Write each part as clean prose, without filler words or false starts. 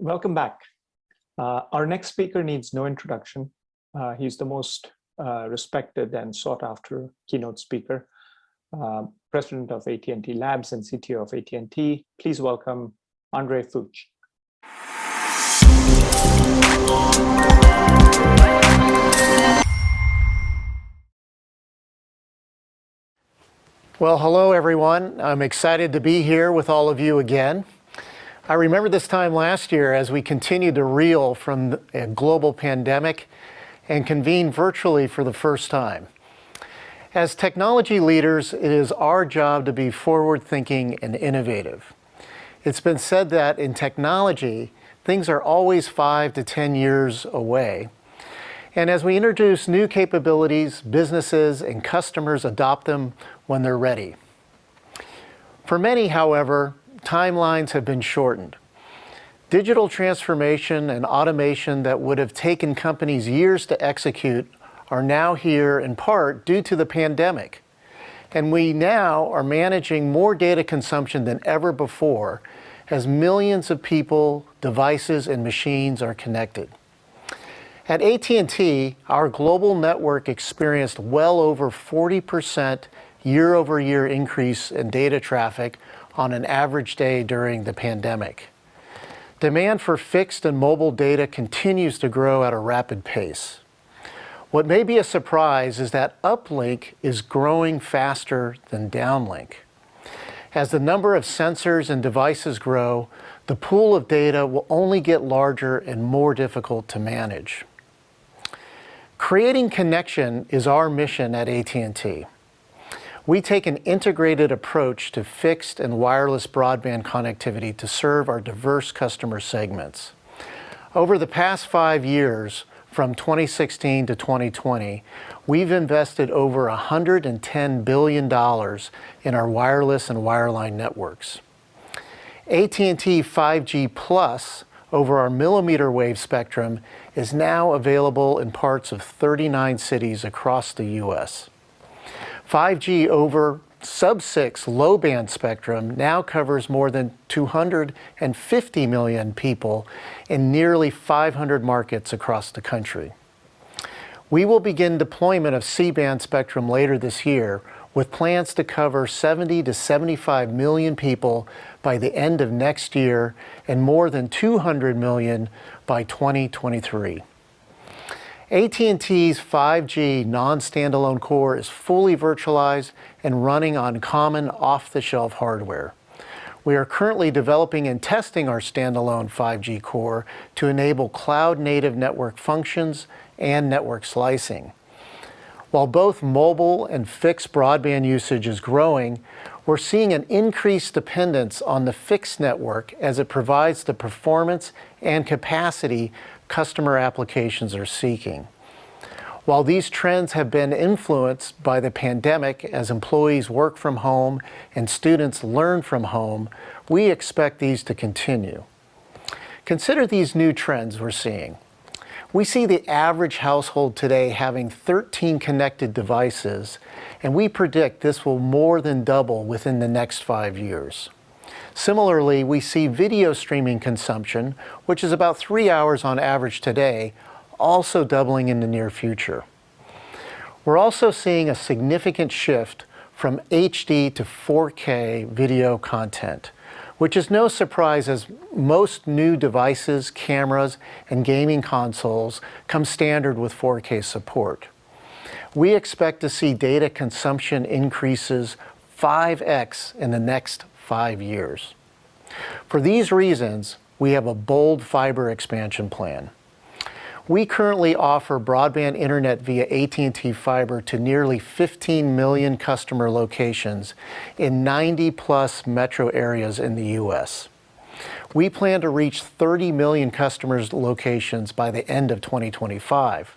Welcome back. Our next speaker needs no introduction. He's the most respected and sought after keynote speaker, president of AT&T Labs and CTO of AT&T. Please welcome Andre Fuetsch. Well, hello everyone. I'm excited to be here with all of you again. I remember this time last year as we continued to reel from a global pandemic and convene virtually for the first time. As technology leaders, it is our job to be forward-thinking and innovative. It's been said that in technology, things are always 5 to 10 years away. And as we introduce new capabilities, businesses and customers adopt them when they're ready. For many, however, timelines have been shortened. Digital transformation and automation that would have taken companies years to execute are now here in part due to the pandemic. And we now are managing more data consumption than ever before as millions of people, devices, and machines are connected. At AT&T, our global network experienced well over 40% year-over-year increase in data traffic on an average day during the pandemic. Demand for fixed and mobile data continues to grow at a rapid pace. What may be a surprise is that uplink is growing faster than downlink. As the number of sensors and devices grow, the pool of data will only get larger and more difficult to manage. Creating connection is our mission at AT&T. We take an integrated approach to fixed and wireless broadband connectivity to serve our diverse customer segments. Over the past 5 years, from 2016 to 2020, we've invested over $110 billion in our wireless and wireline networks. AT&T 5G Plus over our millimeter wave spectrum is now available in parts of 39 cities across the U.S. 5G over sub-6 low-band spectrum now covers more than 250 million people in nearly 500 markets across the country. We will begin deployment of C-band spectrum later this year with plans to cover 70 to 75 million people by the end of next year and more than 200 million by 2023. AT&T's 5G non-standalone core is fully virtualized and running on common off-the-shelf hardware. We are currently developing and testing our standalone 5G core to enable cloud-native network functions and network slicing. While both mobile and fixed broadband usage is growing, we're seeing an increased dependence on the fixed network as it provides the performance and capacity customer applications are seeking. While these trends have been influenced by the pandemic as employees work from home and students learn from home, we expect these to continue. Consider these new trends we're seeing. We see the average household today having 13 connected devices, and we predict this will more than double within the next 5 years. Similarly, we see video streaming consumption, which is about 3 hours on average today, also doubling in the near future. We're also seeing a significant shift from HD to 4K video content, which is no surprise as most new devices, cameras, and gaming consoles come standard with 4K support. We expect to see data consumption increases 5x in the next 5 years. For these reasons, we have a bold fiber expansion plan. We currently offer broadband internet via AT&T Fiber to nearly 15 million customer locations in 90+ metro areas in the U.S. We plan to reach 30 million customers' locations by the end of 2025.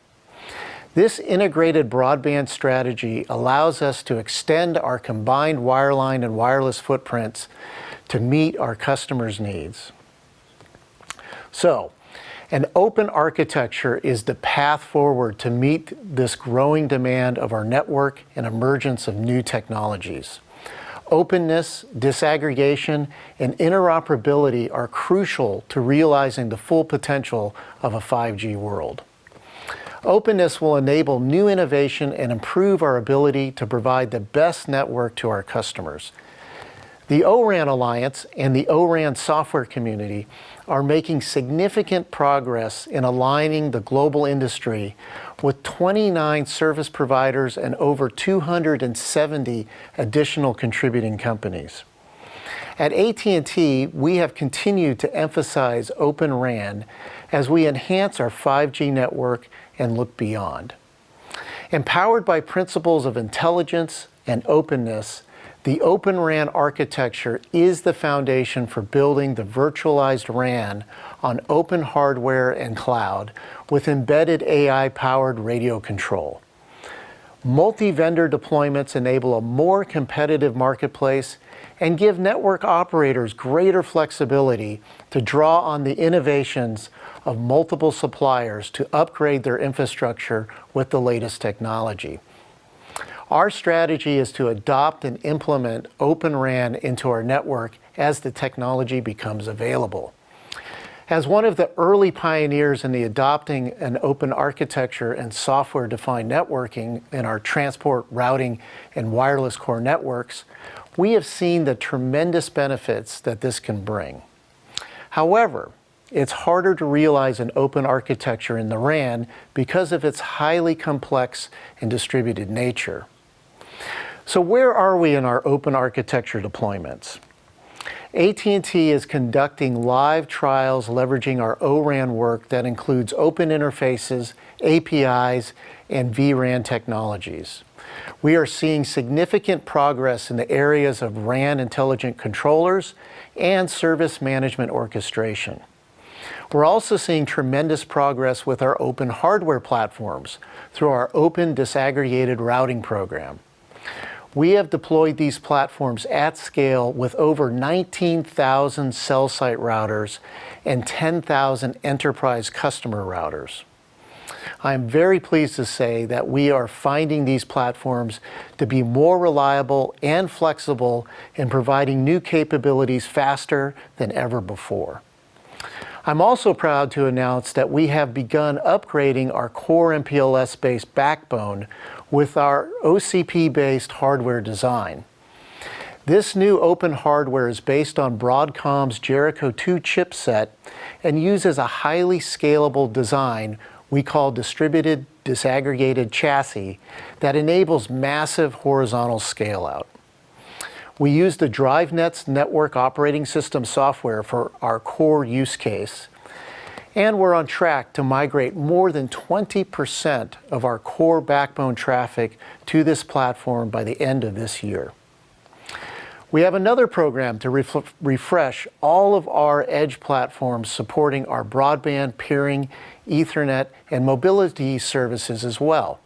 This integrated broadband strategy allows us to extend our combined wireline and wireless footprints to meet our customers' needs. So, an open architecture is the path forward to meet this growing demand of our network and emergence of new technologies. Openness, disaggregation, and interoperability are crucial to realizing the full potential of a 5G world. Openness will enable new innovation and improve our ability to provide the best network to our customers. The O-RAN Alliance and the O-RAN software community are making significant progress in aligning the global industry with 29 service providers and over 270 additional contributing companies. At AT&T, we have continued to emphasize Open RAN as we enhance our 5G network and look beyond. Empowered by principles of intelligence and openness, the Open RAN architecture is the foundation for building the virtualized RAN on open hardware and cloud with embedded AI-powered radio control. Multi-vendor deployments enable a more competitive marketplace and give network operators greater flexibility to draw on the innovations of multiple suppliers to upgrade their infrastructure with the latest technology. Our strategy is to adopt and implement Open RAN into our network as the technology becomes available. As one of the early pioneers in the adopting an open architecture and software-defined networking in our transport, routing, and wireless core networks, we have seen the tremendous benefits that this can bring. However, it's harder to realize an open architecture in the RAN because of its highly complex and distributed nature. So where are we in our open architecture deployments? AT&T is conducting live trials leveraging our O-RAN work that includes open interfaces, APIs, and vRAN technologies. We are seeing significant progress in the areas of RAN intelligent controllers and service management orchestration. We're also seeing tremendous progress with our open hardware platforms through our open disaggregated routing program. We have deployed these platforms at scale with over 19,000 cell site routers and 10,000 enterprise customer routers. I am very pleased to say that we are finding these platforms to be more reliable and flexible in providing new capabilities faster than ever before. I'm also proud to announce that we have begun upgrading our core MPLS-based backbone with our OCP-based hardware design. This new open hardware is based on Broadcom's Jericho 2 chipset and uses a highly scalable design we call distributed disaggregated chassis that enables massive horizontal scale-out. We use the DriveNet's network operating system software for our core use case, and we're on track to migrate more than 20% of our core backbone traffic to this platform by the end of this year. We have another program to refresh all of our edge platforms supporting our broadband, peering, Ethernet, and mobility services as well.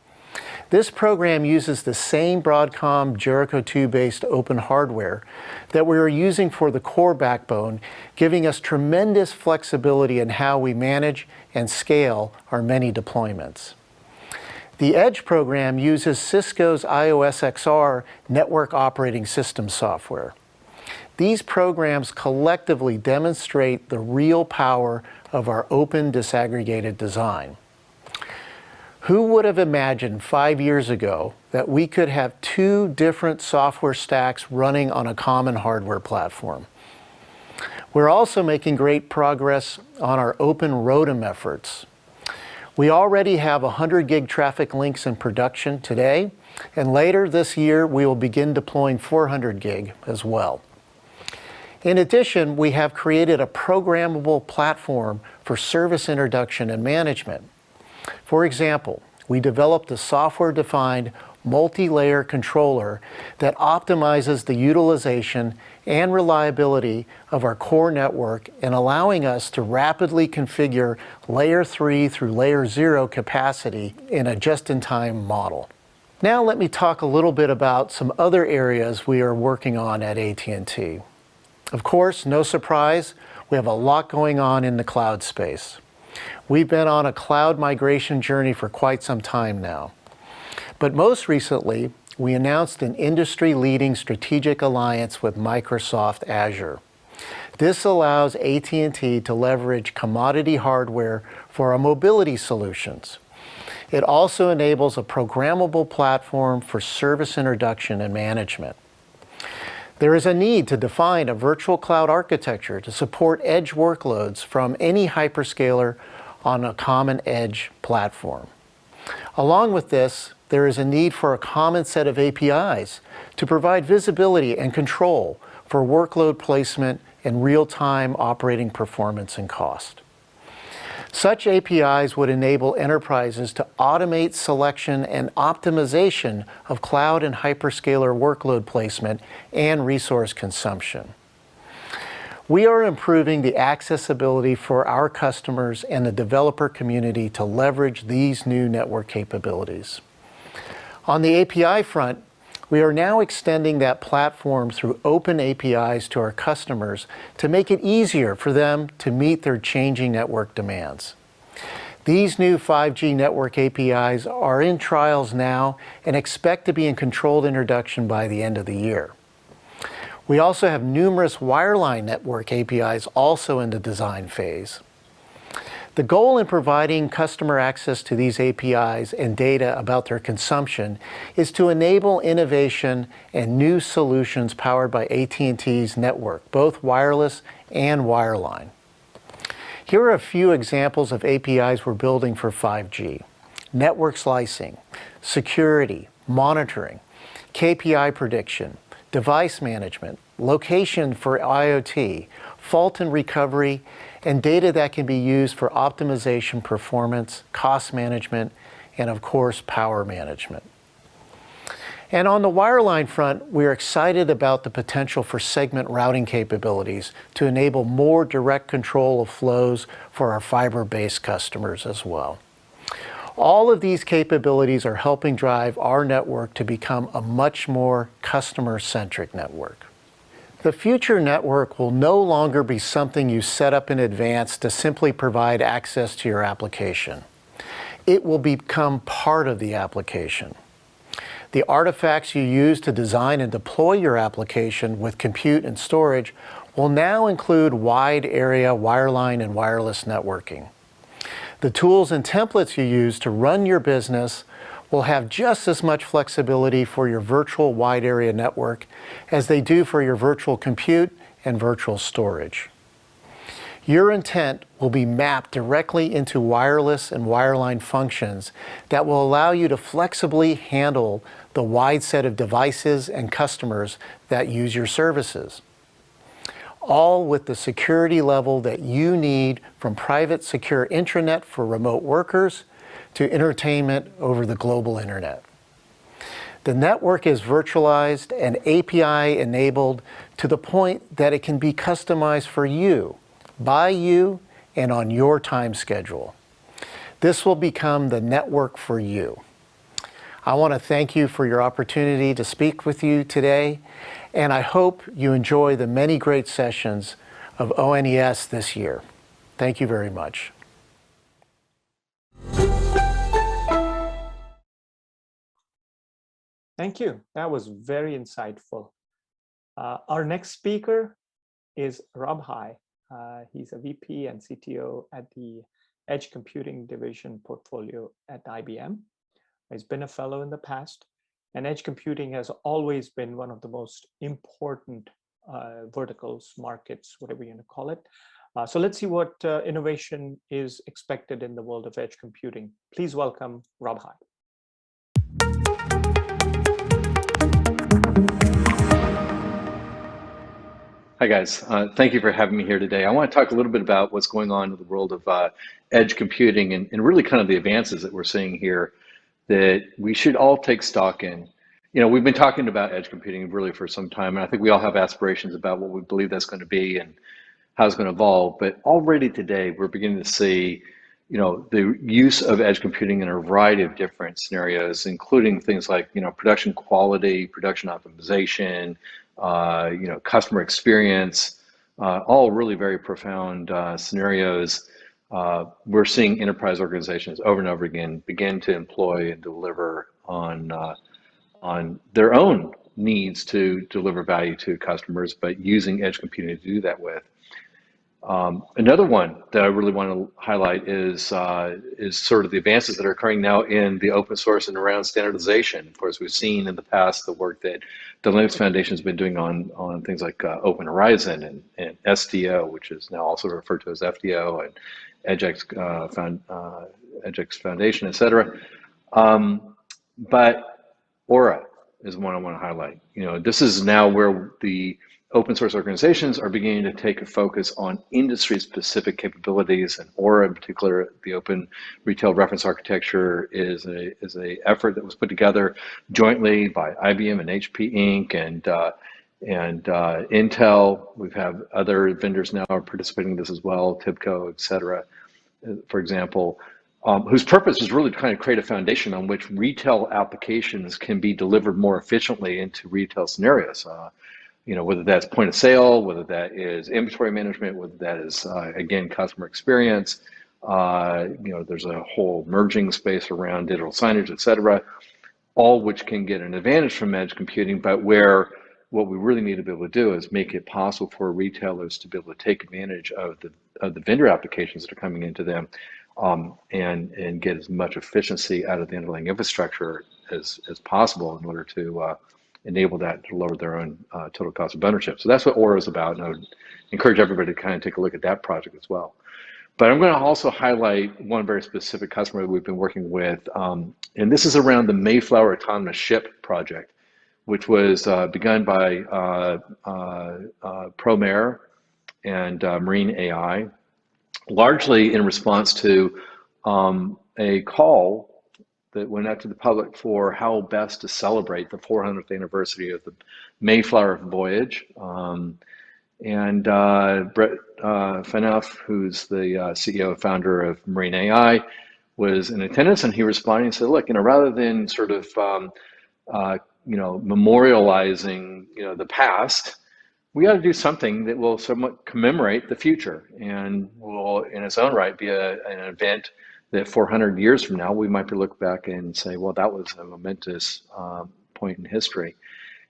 This program uses the same Broadcom Jericho 2-based open hardware that we are using for the core backbone, giving us tremendous flexibility in how we manage and scale our many deployments. The Edge program uses Cisco's iOS XR network operating system software. These programs collectively demonstrate the real power of our open disaggregated design. Who would have imagined 5 years ago that we could have two different software stacks running on a common hardware platform? We're also making great progress on our open ROADM efforts. We already have 100 gig traffic links in production today, and later this year we will begin deploying 400 gig as well. In addition, we have created a programmable platform for service introduction and management. For example, we developed a software-defined multi-layer controller that optimizes the utilization and reliability of our core network and allowing us to rapidly configure layer 3 through layer 0 capacity in a just-in-time model. Now let me talk a little bit about some other areas we are working on at AT&T. Of course, no surprise, we have a lot going on in the cloud space. We've been on a cloud migration journey for quite some time now. But most recently, we announced an industry-leading strategic alliance with Microsoft Azure. This allows AT&T to leverage commodity hardware for our mobility solutions. It also enables a programmable platform for service introduction and management. There is a need to define a virtual cloud architecture to support edge workloads from any hyperscaler on a common edge platform. Along with this, there is a need for a common set of APIs to provide visibility and control for workload placement and real-time operating performance and cost. Such APIs would enable enterprises to automate selection and optimization of cloud and hyperscaler workload placement and resource consumption. We are improving the accessibility for our customers and the developer community to leverage these new network capabilities. On the API front, we are now extending that platform through open APIs to our customers to make it easier for them to meet their changing network demands. These new 5G network APIs are in trials now and expect to be in controlled introduction by the end of the year. We also have numerous wireline network APIs also in the design phase. The goal in providing customer access to these APIs and data about their consumption is to enable innovation and new solutions powered by AT&T's network, both wireless and wireline. Here are a few examples of APIs we're building for 5G. Network slicing, security, monitoring, KPI prediction, device management, location for IoT, fault and recovery, and data that can be used for optimization, performance, cost management, and of course, power management. And on the wireline front, we're excited about the potential for segment routing capabilities to enable more direct control of flows for our fiber-based customers as well. All of these capabilities are helping drive our network to become a much more customer-centric network. The future network will no longer be something you set up in advance to simply provide access to your application. It will become part of the application. The artifacts you use to design and deploy your application with compute and storage will now include wide area wireline and wireless networking. The tools and templates you use to run your business will have just as much flexibility for your virtual wide area network as they do for your virtual compute and virtual storage. Your intent will be mapped directly into wireless and wireline functions that will allow you to flexibly handle the wide set of devices and customers that use your services, all with the security level that you need, from private secure intranet for remote workers to entertainment over the global internet. The network is virtualized and API enabled to the point that it can be customized for you, by you, and on your time schedule. This will become the network for you. I want to thank you for your opportunity to speak with you today, and I hope you enjoy the many great sessions of ONES this year. Thank you very much. Thank you. That was very insightful. Our next speaker is Rob Hai. He's a VP and CTO at the Edge Computing Division portfolio at IBM. He's been a fellow in the past, and edge computing has always been one of the most important verticals, markets, whatever you want to call it. So let's see what innovation is expected in the world of edge computing. Please welcome Rob Hai. Hi, guys. Thank you for having me here today. I want to talk a little bit about what's going on in the world of edge computing and really kind of the advances that we're seeing here that we should all take stock in. You know, we've been talking about edge computing really for some time, and I think we all have aspirations about what we believe that's going to be and how it's going to evolve. But already today, we're beginning to see, you know, the use of edge computing in a variety of different scenarios, including things like, you know, production quality, production optimization, you know, customer experience, all really very profound scenarios. We're seeing enterprise organizations over and over again begin to employ and deliver on on their own needs to deliver value to customers, but using edge computing to do that with. Another one that I really want to highlight is sort of the advances that are occurring now in the open source and around standardization. Of course, we've seen in the past the work that the Linux Foundation has been doing on things like Open Horizon and SDO, which is now also referred to as FDO, and EdgeX Foundation, et cetera. But Aura is one I want to highlight. This is now where the open source organizations are beginning to take a focus on industry-specific capabilities, and Aura in particular, the Open Retail Reference Architecture, is a effort that was put together jointly by IBM and HP Inc. and Intel. We've had other vendors now are participating in this as well, TIBCO, et cetera, for example, whose purpose is really to kind of create a foundation on which retail applications can be delivered more efficiently into retail scenarios. Whether that's point of sale, whether that is inventory management, whether that is, again, customer experience. There's a whole merging space around digital signage, et cetera, all which can get an advantage from edge computing, but where what we really need to be able to do is make it possible for retailers to be able to take advantage of the vendor applications that are coming into them, and get as much efficiency out of the underlying infrastructure as possible in order to enable that to lower their own total cost of ownership. So that's what Aura is about, and I would encourage everybody to kind of take a look at that project as well. But I'm going to also highlight one very specific customer that we've been working with, and this is around the Mayflower Autonomous Ship project, which was begun by ProMare and Marine AI, largely in response to a call that went out to the public for how best to celebrate the 400th anniversary of the Mayflower voyage. And Brent who's the CEO and founder of Marine AI, was in attendance, and he responded and said, look, rather than sort of, memorializing, the past, we got to do something that will somewhat commemorate the future and will, in its own right, be an event that 400 years from now, we might be look back and say, well, that was a momentous point in history.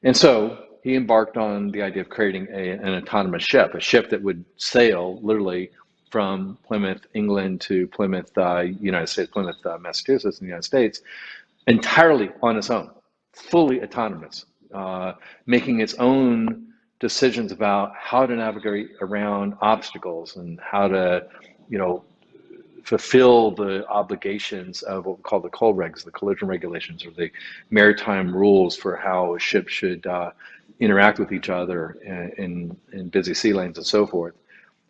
And so he embarked on the idea of creating an autonomous ship, a ship that would sail literally from Plymouth, England to Plymouth, United States, Plymouth, Massachusetts in the United States, entirely on its own, fully autonomous, making its own decisions about how to navigate around obstacles and how to, fulfill the obligations of what we call the coal regs, the collision regulations, or the maritime rules for how a ship should interact with each other in busy sea lanes and so forth.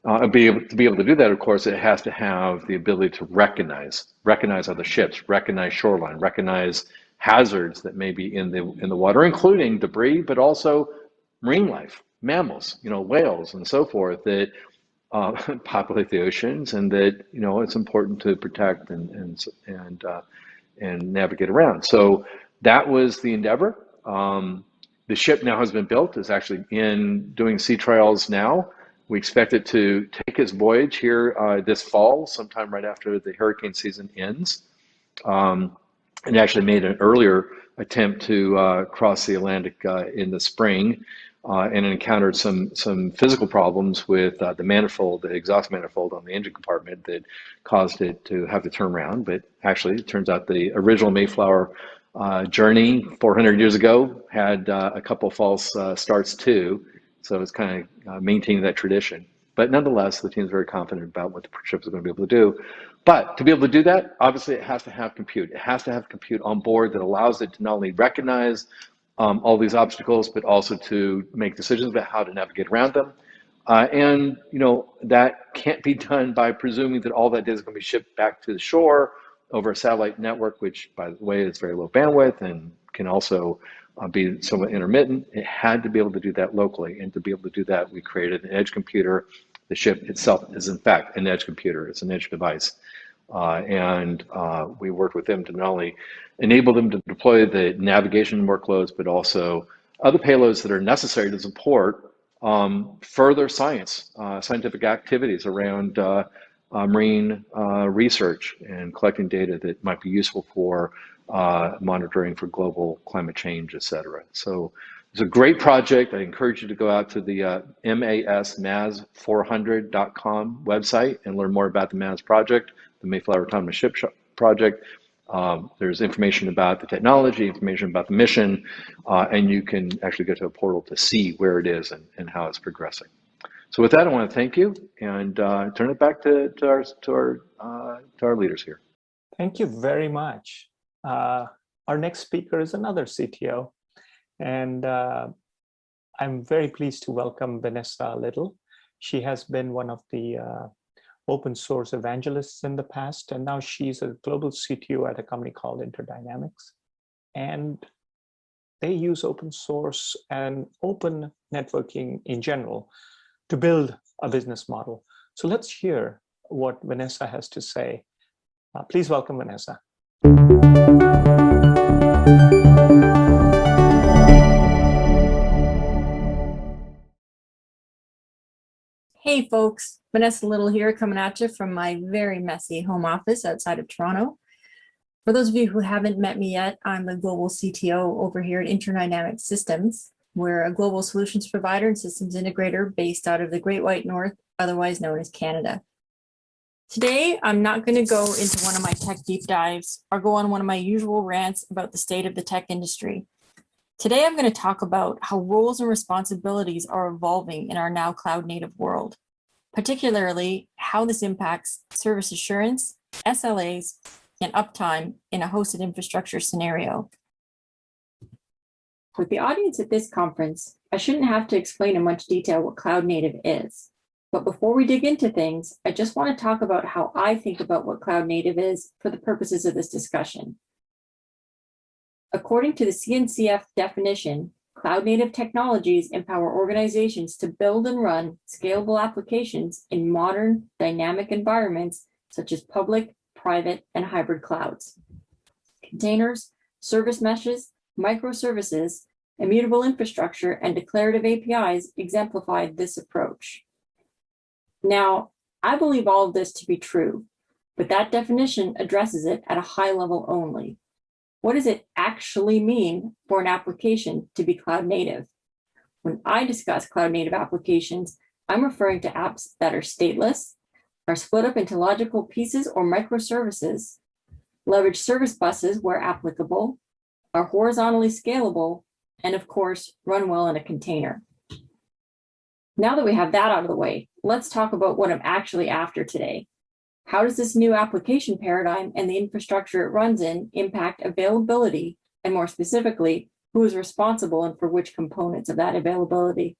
To be able to do that, of course, it has to have the ability to recognize other ships, recognize shoreline, recognize hazards that may be in the water, including debris, but also marine life, mammals, whales and so forth that populate the oceans, and that it's important to protect and navigate around. So that was the endeavor. The ship now has been built. It's actually in doing sea trials now. We expect it to take its voyage here this fall, sometime right after the hurricane season ends. And actually made an earlier attempt to cross the Atlantic in the spring, and encountered some physical problems with the exhaust manifold on the engine compartment that caused it to have to turn around. But actually, it turns out the original Mayflower journey 400 years ago had a couple false starts too. So it's kind of maintaining that tradition. But nonetheless, the team is very confident about what the ship is going to be able to do. But to be able to do that, obviously, it has to have compute. It has to have compute on board that allows it to not only recognize all these obstacles, but also to make decisions about how to navigate around them. And that can't be done by presuming that all that data is going to be shipped back to the shore over a satellite network, which, by the way, is very low bandwidth and can also be somewhat intermittent. It had to be able to do that locally, and to be able to do that, we created an edge computer. The ship itself is, in fact, an edge computer. It's an edge device. And we worked with them to not only enable them to deploy the navigation workloads, but also other payloads that are necessary to support further scientific activities around marine research and collecting data that might be useful for monitoring for global climate change, et cetera. So it's a great project. I encourage you to go out to the MAS400.com website and learn more about the MAS project, the Mayflower Autonomous Ship project. There's information about the technology, information about the mission, and you can actually go to a portal to see where it is and how it's progressing. So with that, I want to thank you and turn it back to our leaders here. Thank you very much. Our next speaker is another CTO, and I'm very pleased to welcome Vanessa Little. She has been one of the open source evangelists in the past, and now she's a global CTO at a company called Interdynamix. And they use open source and open networking in general to build a business model. So let's hear what Vanessa has to say. Please welcome Vanessa. Hey folks, Vanessa Little here, coming at you from my very messy home office outside of Toronto. For those of you who haven't met me yet, I'm the global CTO over here at Interdynamix Systems. We're a global solutions provider and systems integrator based out of the Great White North, otherwise known as Canada. Today, I'm not going to go into one of my tech deep dives or go on one of my usual rants about the state of the tech industry. Today, I'm going to talk about how roles and responsibilities are evolving in our now cloud-native world, particularly how this impacts service assurance, SLAs, and uptime in a hosted infrastructure scenario. With the audience at this conference, I shouldn't have to explain in much detail what cloud-native is. But before we dig into things, I just want to talk about how I think about what cloud-native is for the purposes of this discussion. According to the CNCF definition, cloud-native technologies empower organizations to build and run scalable applications in modern, dynamic environments such as public, private, and hybrid clouds. Containers, service meshes, microservices, immutable infrastructure, and declarative APIs exemplify this approach. Now, I believe all of this to be true, but that definition addresses it at a high level only. What does it actually mean for an application to be cloud native? When I discuss cloud native applications, I'm referring to apps that are stateless, are split up into logical pieces or microservices, leverage service buses where applicable, are horizontally scalable, and of course, run well in a container. Now that we have that out of the way, let's talk about what I'm actually after today. How does this new application paradigm and the infrastructure it runs in impact availability, and more specifically, who is responsible and for which components of that availability?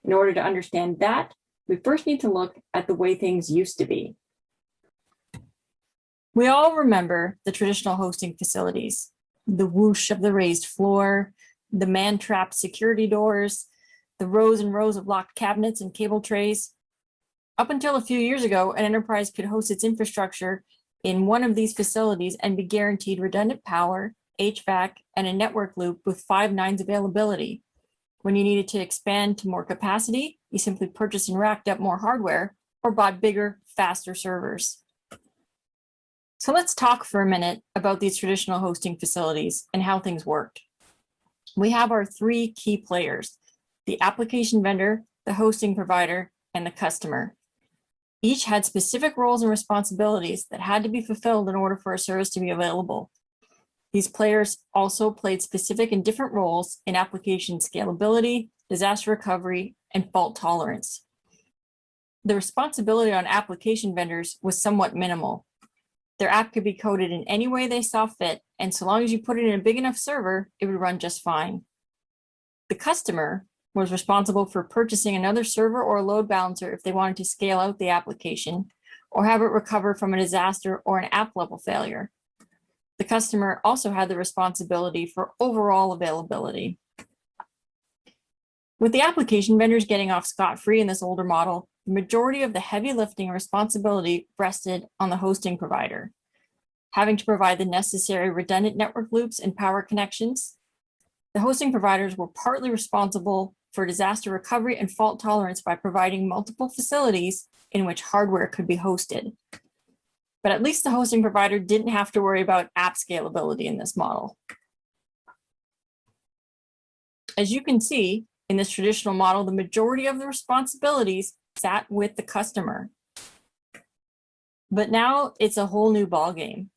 In order to understand that, we first need to look at the way things used to be. We all remember the traditional hosting facilities, the whoosh of the raised floor, the man-trapped security doors, the rows and rows of locked cabinets and cable trays. Up until a few years ago, an enterprise could host its infrastructure in one of these facilities and be guaranteed redundant power, HVAC, and a network loop with 5 nines availability. When you needed to expand to more capacity, you simply purchased and racked up more hardware or bought bigger, faster servers. So let's talk for a minute about these traditional hosting facilities and how things worked. We have our 3 key players: the application vendor, the hosting provider, and the customer. Each had specific roles and responsibilities that had to be fulfilled in order for a service to be available. These players also played specific and different roles in application scalability, disaster recovery, and fault tolerance. The responsibility on application vendors was somewhat minimal. Their app could be coded in any way they saw fit, and so long as you put it in a big enough server, it would run just fine. The customer was responsible for purchasing another server or a load balancer if they wanted to scale out the application or have it recover from a disaster or an app level failure. The customer also had the responsibility for overall availability. With the application vendors getting off scot-free in this older model, the majority of the heavy lifting and responsibility rested on the hosting provider, having to provide the necessary redundant network loops and power connections. The hosting providers were partly responsible for disaster recovery and fault tolerance by providing multiple facilities in which hardware could be hosted. but at least the hosting provider didn't have to worry about app scalability in this model. As you can see, in this traditional model, the majority of the responsibilities sat with the customer. But now it's a whole new ballgame.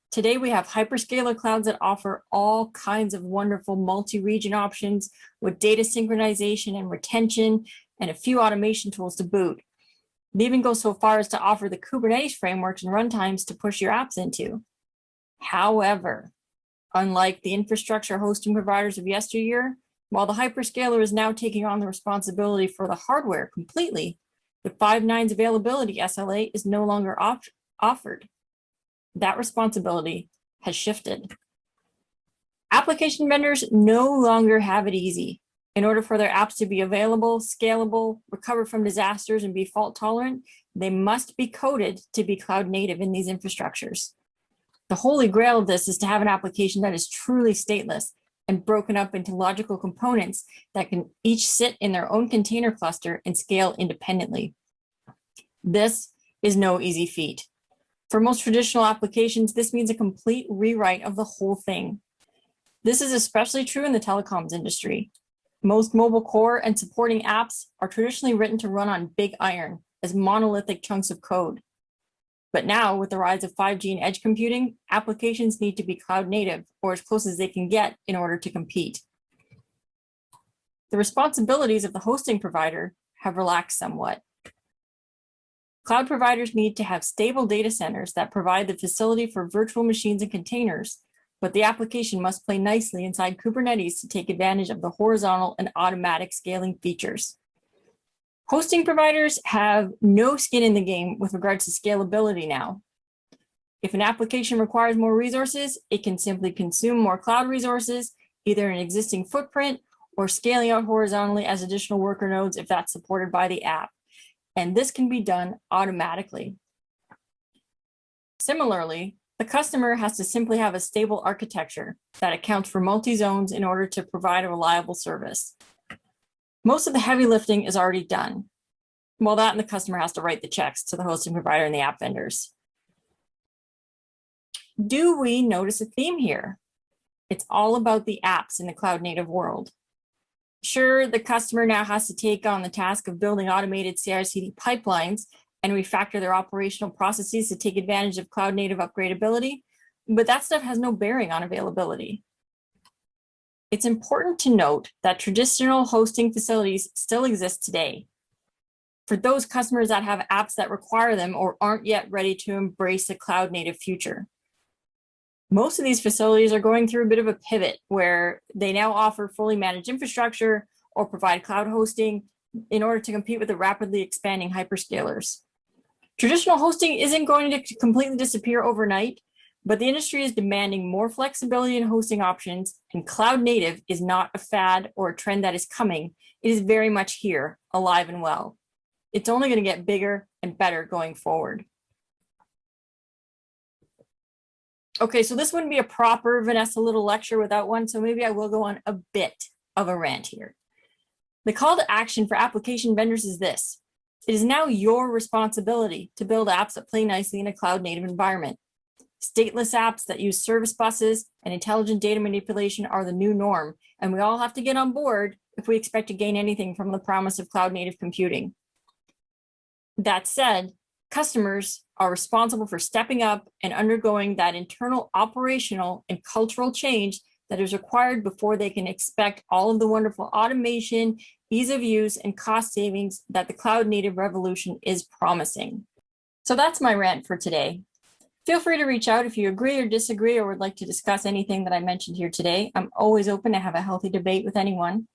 Today, we have hyperscaler clouds that offer all kinds of wonderful multi-region options with data synchronization and retention and a few automation tools to boot. They even go so far as to offer the Kubernetes frameworks and runtimes to push your apps into. However, unlike the infrastructure hosting providers of yesteryear, while the hyperscaler is now taking on the responsibility for the hardware completely, the 5 nines availability SLA is no longer offered. That responsibility has shifted. Application vendors no longer have it easy. In order for their apps to be available, scalable, recover from disasters, and be fault tolerant, they must be coded to be cloud native in these infrastructures. The holy grail of this is to have an application that is truly stateless and broken up into logical components that can each sit in their own container cluster and scale independently. This is no easy feat. For most traditional applications, this means a complete rewrite of the whole thing. This is especially true in the telecoms industry. Most mobile core and supporting apps are traditionally written to run on big iron as monolithic chunks of code. But now, with the rise of 5G and edge computing, applications need to be cloud native or as close as they can get in order to compete. The responsibilities of the hosting provider have relaxed somewhat. Cloud providers need to have stable data centers that provide the facility for virtual machines and containers, but the application must play nicely inside Kubernetes to take advantage of the horizontal and automatic scaling features. Hosting providers have no skin in the game with regards to scalability now. If an application requires more resources, it can simply consume more cloud resources, either an existing footprint or scaling out horizontally as additional worker nodes if that's supported by the app. And this can be done automatically. Similarly, the customer has to simply have a stable architecture that accounts for multi-zones in order to provide a reliable service. Most of the heavy lifting is already done. Well, that and the customer has to write the checks to the hosting provider and the app vendors. Do we notice a theme here? It's all about the apps in the cloud native world. Sure, the customer now has to take on the task of building automated CI/CD pipelines and refactor their operational processes to take advantage of cloud native upgradability, but that stuff has no bearing on availability. It's important to note that traditional hosting facilities still exist today for those customers that have apps that require them or aren't yet ready to embrace a cloud native future. Most of these facilities are going through a bit of a pivot where they now offer fully managed infrastructure or provide cloud hosting in order to compete with the rapidly expanding hyperscalers. Traditional hosting isn't going to completely disappear overnight, but the industry is demanding more flexibility in hosting options, and cloud native is not a fad or a trend that is coming. It is very much here, alive and well. It's only going to get bigger and better going forward. Okay, so this wouldn't be a proper Vanessa little lecture without one, so maybe I will go on a bit of a rant here. The call to action for application vendors is this. It is now your responsibility to build apps that play nicely in a cloud native environment. Stateless apps that use service buses and intelligent data manipulation are the new norm, and we all have to get on board if we expect to gain anything from the promise of cloud native computing. That said, customers are responsible for stepping up and undergoing that internal operational and cultural change that is required before they can expect all of the wonderful automation, ease of use, and cost savings that the cloud native revolution is promising. So that's my rant for today. Feel free to reach out if you agree or disagree or would like to discuss anything that I mentioned here today. I'm always open to have a healthy debate with anyone.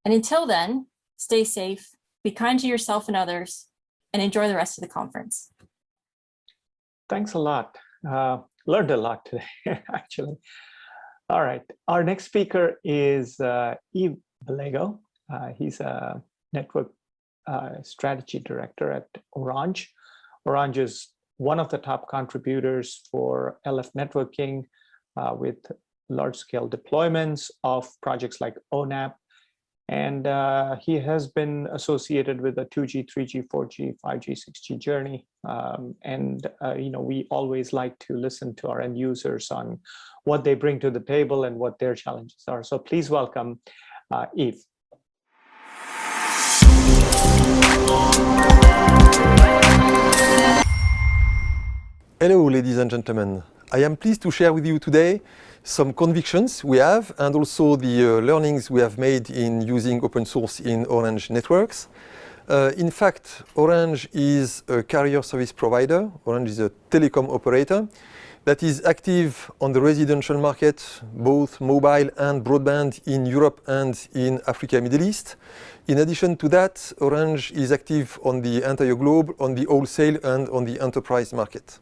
And until then, stay safe, be kind to yourself and others, and enjoy the rest of the conference. Thanks a lot. Learned a lot today, actually. All right. Our next speaker is Yves Bellégo. He's a network strategy director at Orange. Orange is one of the top contributors for LF networking with large-scale deployments of projects like ONAP. And he has been associated with the 2G, 3G, 4G, 5G, 6G journey We always like to listen to our end users on what they bring to the table and what their challenges are. So please welcome Yves. Hello, ladies and gentlemen. I am pleased to share with you today some convictions we have and also the learnings we have made in using open source in Orange networks. In fact, Orange is a carrier service provider. Orange is a telecom operator that is active on the residential market, both mobile and broadband in Europe and in Africa, Middle East. In addition to that, Orange is active on the entire globe, on the wholesale and on the enterprise market.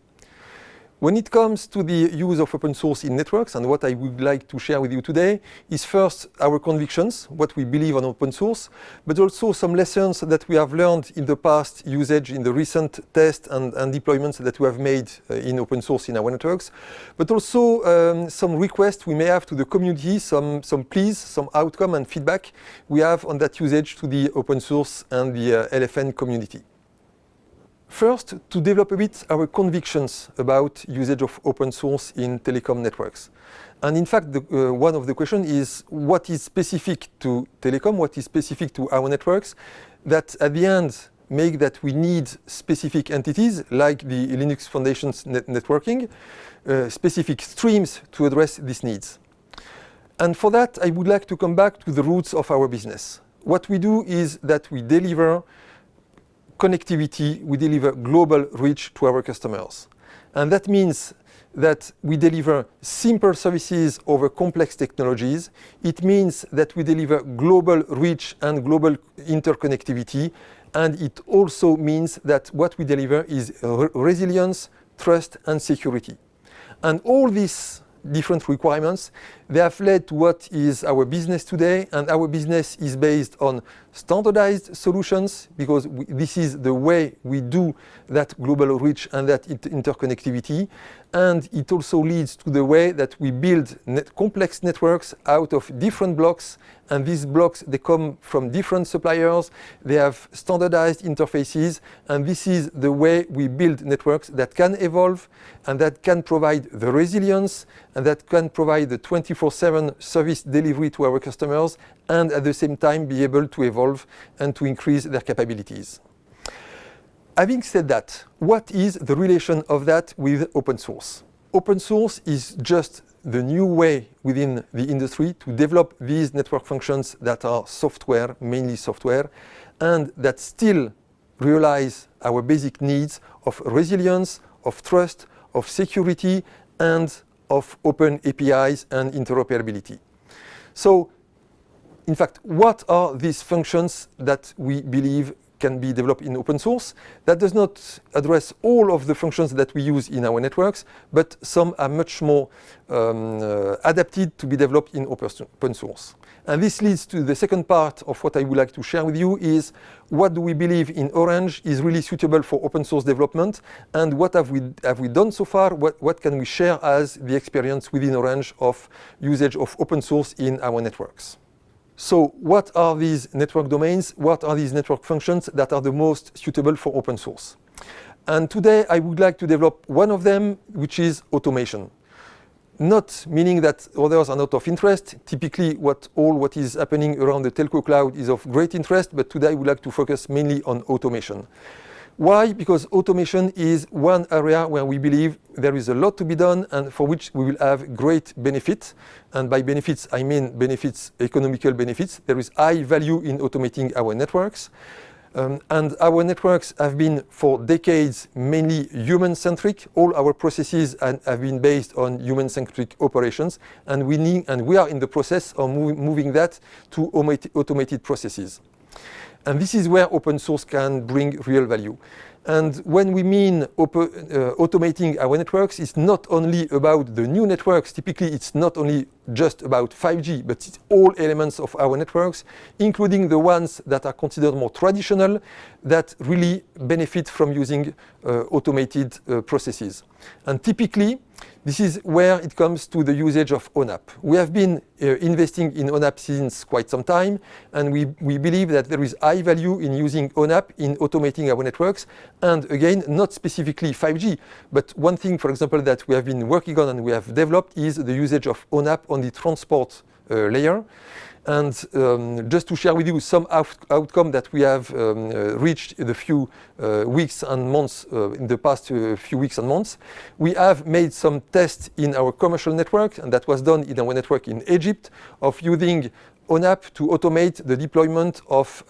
When it comes to the use of open source in networks, and what I would like to share with you today is first our convictions, what we believe on open source, but also some lessons that we have learned in the past usage, in the recent tests and deployments that we have made in open source in our networks, but also some requests we may have to the community, some pleas, some outcome and feedback we have on that usage to the open source and the LFN community. First, to develop a bit our convictions about usage of open source in telecom networks. And in fact, one of the questions is what is specific to telecom, what is specific to our networks, that at the end make that we need specific entities like the Linux Foundation's networking, specific streams to address these needs. And for that, I would like to come back to the roots of our business. What we do is that we deliver connectivity, we deliver global reach to our customers. And that means that we deliver simple services over complex technologies. It means that we deliver global reach and global interconnectivity. And it also means that what we deliver is resilience, trust, and security. And all these different requirements, they have led to what is our business today, and our business is based on standardized solutions because this is the way we do that global reach and that interconnectivity, and it also leads to the way that we build complex networks out of different blocks, and these blocks, they come from different suppliers, they have standardized interfaces, and this is the way we build networks that can evolve and that can provide the resilience and that can provide the 24/7 service delivery to our customers and at the same time be able to evolve and to increase their capabilities. Having said that, what is the relation of that with open source? Open source is just the new way within the industry to develop these network functions that are software, mainly software, and that still realize our basic needs of resilience, of trust, of security, and of open APIs and interoperability. So, in fact, what are these functions that we believe can be developed in open source? That does not address all of the functions that we use in our networks, but some are much more adapted to be developed in open source. And this leads to the second part of what I would like to share with you is what do we believe in Orange is really suitable for open source development, and what have we done so far, what can we share as the experience within Orange of usage of open source in our networks. So what are these network domains? What are these network functions that are the most suitable for open source? And today I would like to develop one of them, which is automation. Not meaning that others are not of interest. Typically what is happening around the telco cloud is of great interest, but today I would like to focus mainly on automation. Why? Because automation is one area where we believe there is a lot to be done and for which we will have great benefit. And by benefits, I mean benefits, economical benefits. There is high value in automating our networks. And our networks have been for decades mainly human-centric. All our processes have been based on human-centric operations. And we are in the process of moving that to automated processes. And this is where open source can bring real value. And when we mean automating our networks, it's not only about the new networks. Typically, it's not only just about 5G, but it's all elements of our networks, including the ones that are considered more traditional, that really benefit from using automated processes. And typically, this is where it comes to the usage of ONAP. We have been investing in ONAP since quite some time, and we believe that there is high value in using ONAP in automating our networks. And again, not specifically 5G, but one thing, for example, that we have been working on and we have developed is the usage of ONAP on the transport layer. And just to share with you some outcome that we have reached in the few weeks and months, in the past few weeks and months, we have made some tests in our commercial network, and that was done in our network in Egypt, of using ONAP to automate the deployment of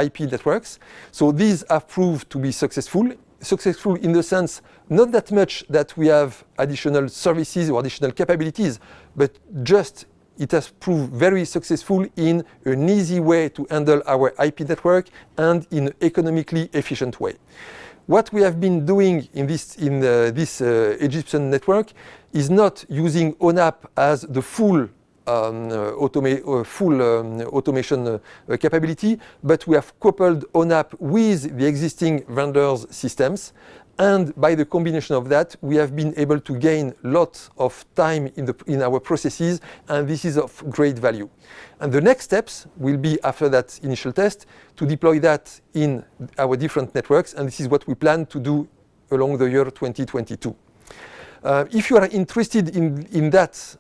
IP networks. So these have proved to be successful. Successful in the sense, not that much that we have additional services or additional capabilities, but just it has proved very successful in an easy way to handle our IP network and in an economically efficient way. What we have been doing in this Egyptian network is not using ONAP as the full automation capability, but we have coupled ONAP with the existing vendors' systems. And by the combination of that, we have been able to gain lots of time in our processes, and this is of great value. And the next steps will be, after that initial test, to deploy that in our different networks, and this is what we plan to do along the year 2022. If you are interested in that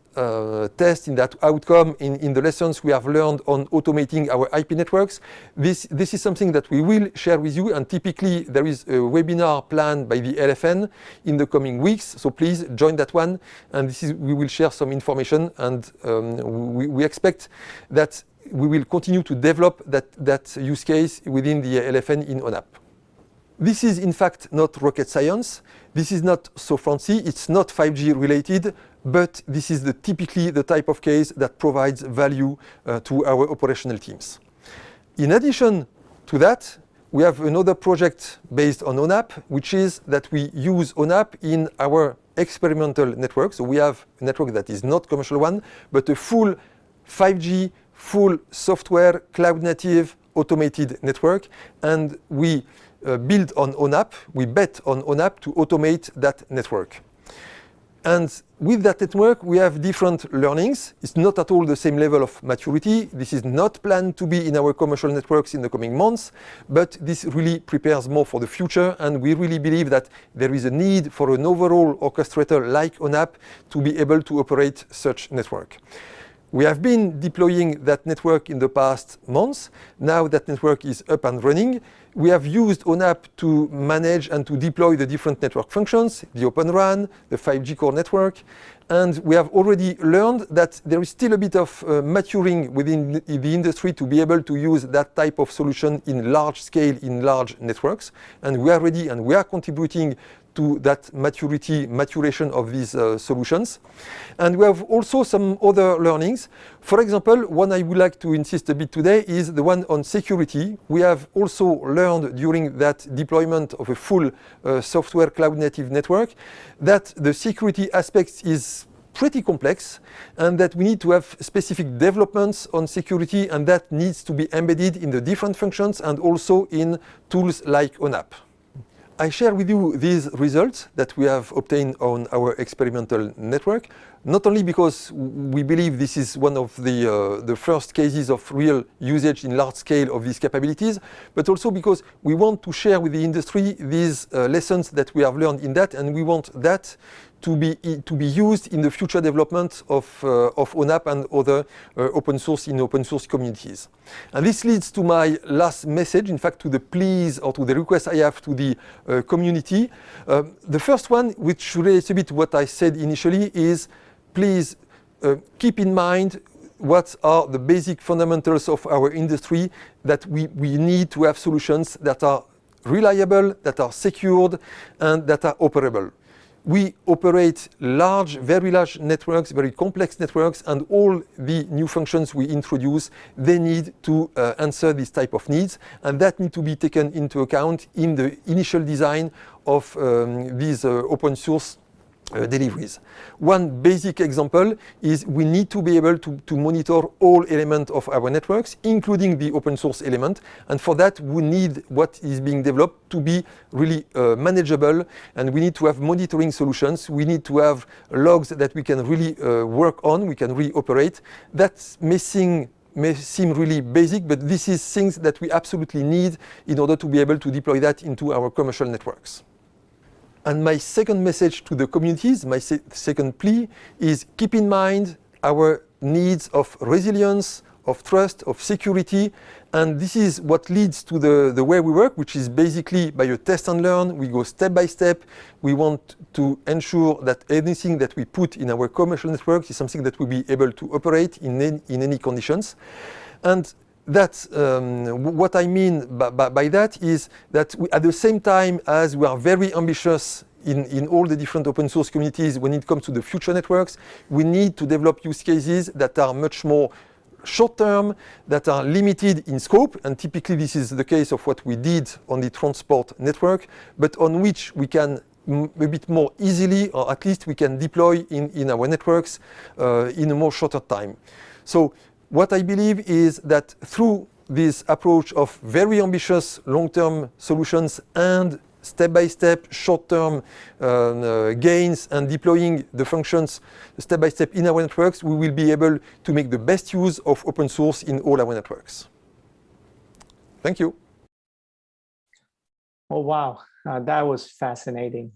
test, in that outcome, in the lessons we have learned on automating our IP networks, this is something that we will share with you, and typically there is a webinar planned by the LFN in the coming weeks, so please join that one, and we will share some information, and we expect that we will continue to develop that use case within the LFN in ONAP. This is in fact not rocket science. This is not so fancy. It's not 5G related, but this is typically the type of case that provides value to our operational teams. In addition to that, we have another project based on ONAP, which is that we use ONAP in our experimental network. So we have a network that is not commercial one, but a full 5G, full software, cloud native, automated network, and we build on ONAP, we bet on ONAP to automate that network. And with that network, we have different learnings. It's not at all the same level of maturity. This is not planned to be in our commercial networks in the coming months, but this really prepares more for the future, and we really believe that there is a need for an overall orchestrator like ONAP to be able to operate such network. We have been deploying that network in the past months. Now that network is up and running. We have used ONAP to manage and to deploy the different network functions, the Open RAN, the 5G core network, and we have already learned that there is still a bit of maturing within the industry to be able to use that type of solution in large scale, in large networks, and we are ready and we are contributing to that maturation of these solutions. And we have also some other learnings. For example, one I would like to insist a bit today is the one on security. We have also learned during that deployment of a full software cloud native network that the security aspects is pretty complex and that we need to have specific developments on security, and that needs to be embedded in the different functions and also in tools like ONAP. I share with you these results that we have obtained on our experimental network, not only because we believe this is one of the first cases of real usage in large scale of these capabilities, but also because we want to share with the industry these lessons that we have learned in that, and we want that to be used in the future development of ONAP and other open source communities. And this leads to my last message, in fact, to the pleas or to the request I have to the community. The first one, which relates a bit to what I said initially, is please keep in mind what are the basic fundamentals of our industry, that we need to have solutions that are reliable, that are secured, and that are operable. We operate large, very large networks, very complex networks, and all the new functions we introduce, they need to answer this type of needs, and that need to be taken into account in the initial design of these open source deliveries. One basic example is we need to be able to monitor all elements of our networks, including the open source element. And for that, we need what is being developed to be really manageable. And we need to have monitoring solutions. We need to have logs that we can really work on, we can really operate. That may seem really basic, but this is things that we absolutely need in order to be able to deploy that into our commercial networks. And my second message to the communities, my second plea is keep in mind our needs of resilience, of trust, of security. And this is what leads to the way we work, which is basically by a test and learn. We go step by step. We want to ensure that anything that we put in our commercial network is something that will be able to operate in any conditions. And that's what I mean by that is that we, at the same time as we are very ambitious in all the different open source communities when it comes to the future networks, we need to develop use cases that are much more short-term, that are limited in scope, and typically this is the case of what we did on the transport network, but on which we can a bit more easily, or at least we can deploy in our networks in a more shorter time. So what I believe is that through this approach of very ambitious long-term solutions and step-by-step short-term gains and deploying the functions step-by-step in our networks, we will be able to make the best use of open source in all our networks. Thank you. Oh, wow. That was fascinating.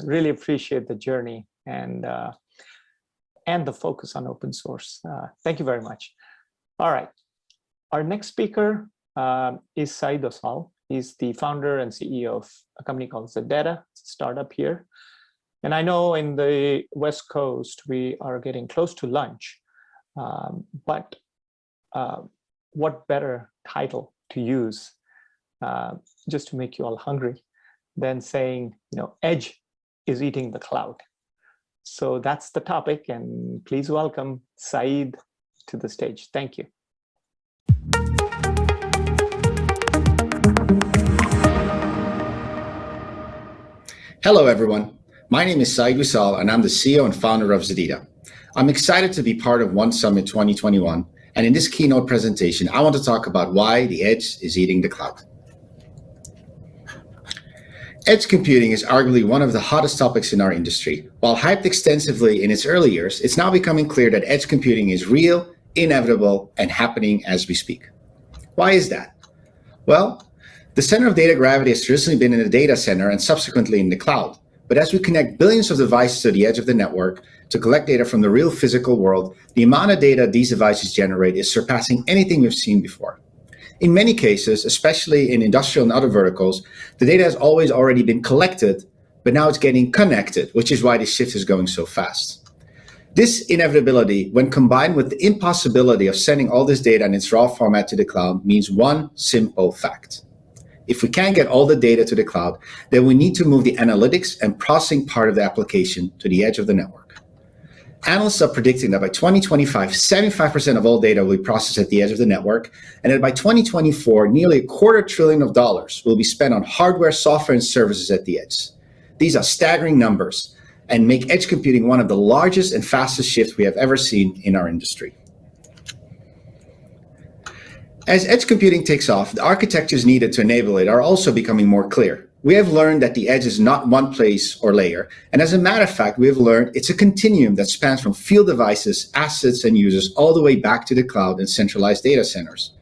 Really appreciate the journey and the focus on open source. Thank you very much. All right. Our next speaker is Ouissal. He's the founder and CEO of a company called ZEDEDA, it's a startup here. And I know in the West Coast, we are getting close to lunch, but what better title to use just to make you all hungry than saying, you know, edge is eating the cloud. So that's the topic, and please welcome Saeed to the stage. Thank you. Hello, everyone. My name is Ouissal, and I'm the CEO and founder of ZEDEDA. I'm excited to be part of One Summit 2021, and in this keynote presentation, I want to talk about why the edge is eating the cloud. Edge computing is arguably one of the hottest topics in our industry. While hyped extensively in its early years, it's now becoming clear that edge computing is real, inevitable, and happening as we speak. Why is that? Well, the center of data gravity has traditionally been in the data center and subsequently in the cloud. But as we connect billions of devices to the edge of the network to collect data from the real physical world, the amount of data these devices generate is surpassing anything we've seen before. In many cases, especially in industrial and other verticals, the data has always already been collected, but now it's getting connected, which is why this shift is going so fast. This inevitability, when combined with the impossibility of sending all this data in its raw format to the cloud, means one simple fact. If we can't get all the data to the cloud, then we need to move the analytics and processing part of the application to the edge of the network. Analysts are predicting that by 2025, 75% of all data will be processed at the edge of the network, and that by 2024, nearly $250 billion will be spent on hardware, software, and services at the edge. These are staggering numbers and make edge computing one of the largest and fastest shifts we have ever seen in our industry. As edge computing takes off, the architectures needed to enable it are also becoming more clear. We have learned that the edge is not one place or layer, and as a matter of fact, we have learned it's a continuum that spans from field devices, assets, and users all the way back to the cloud and centralized data centers.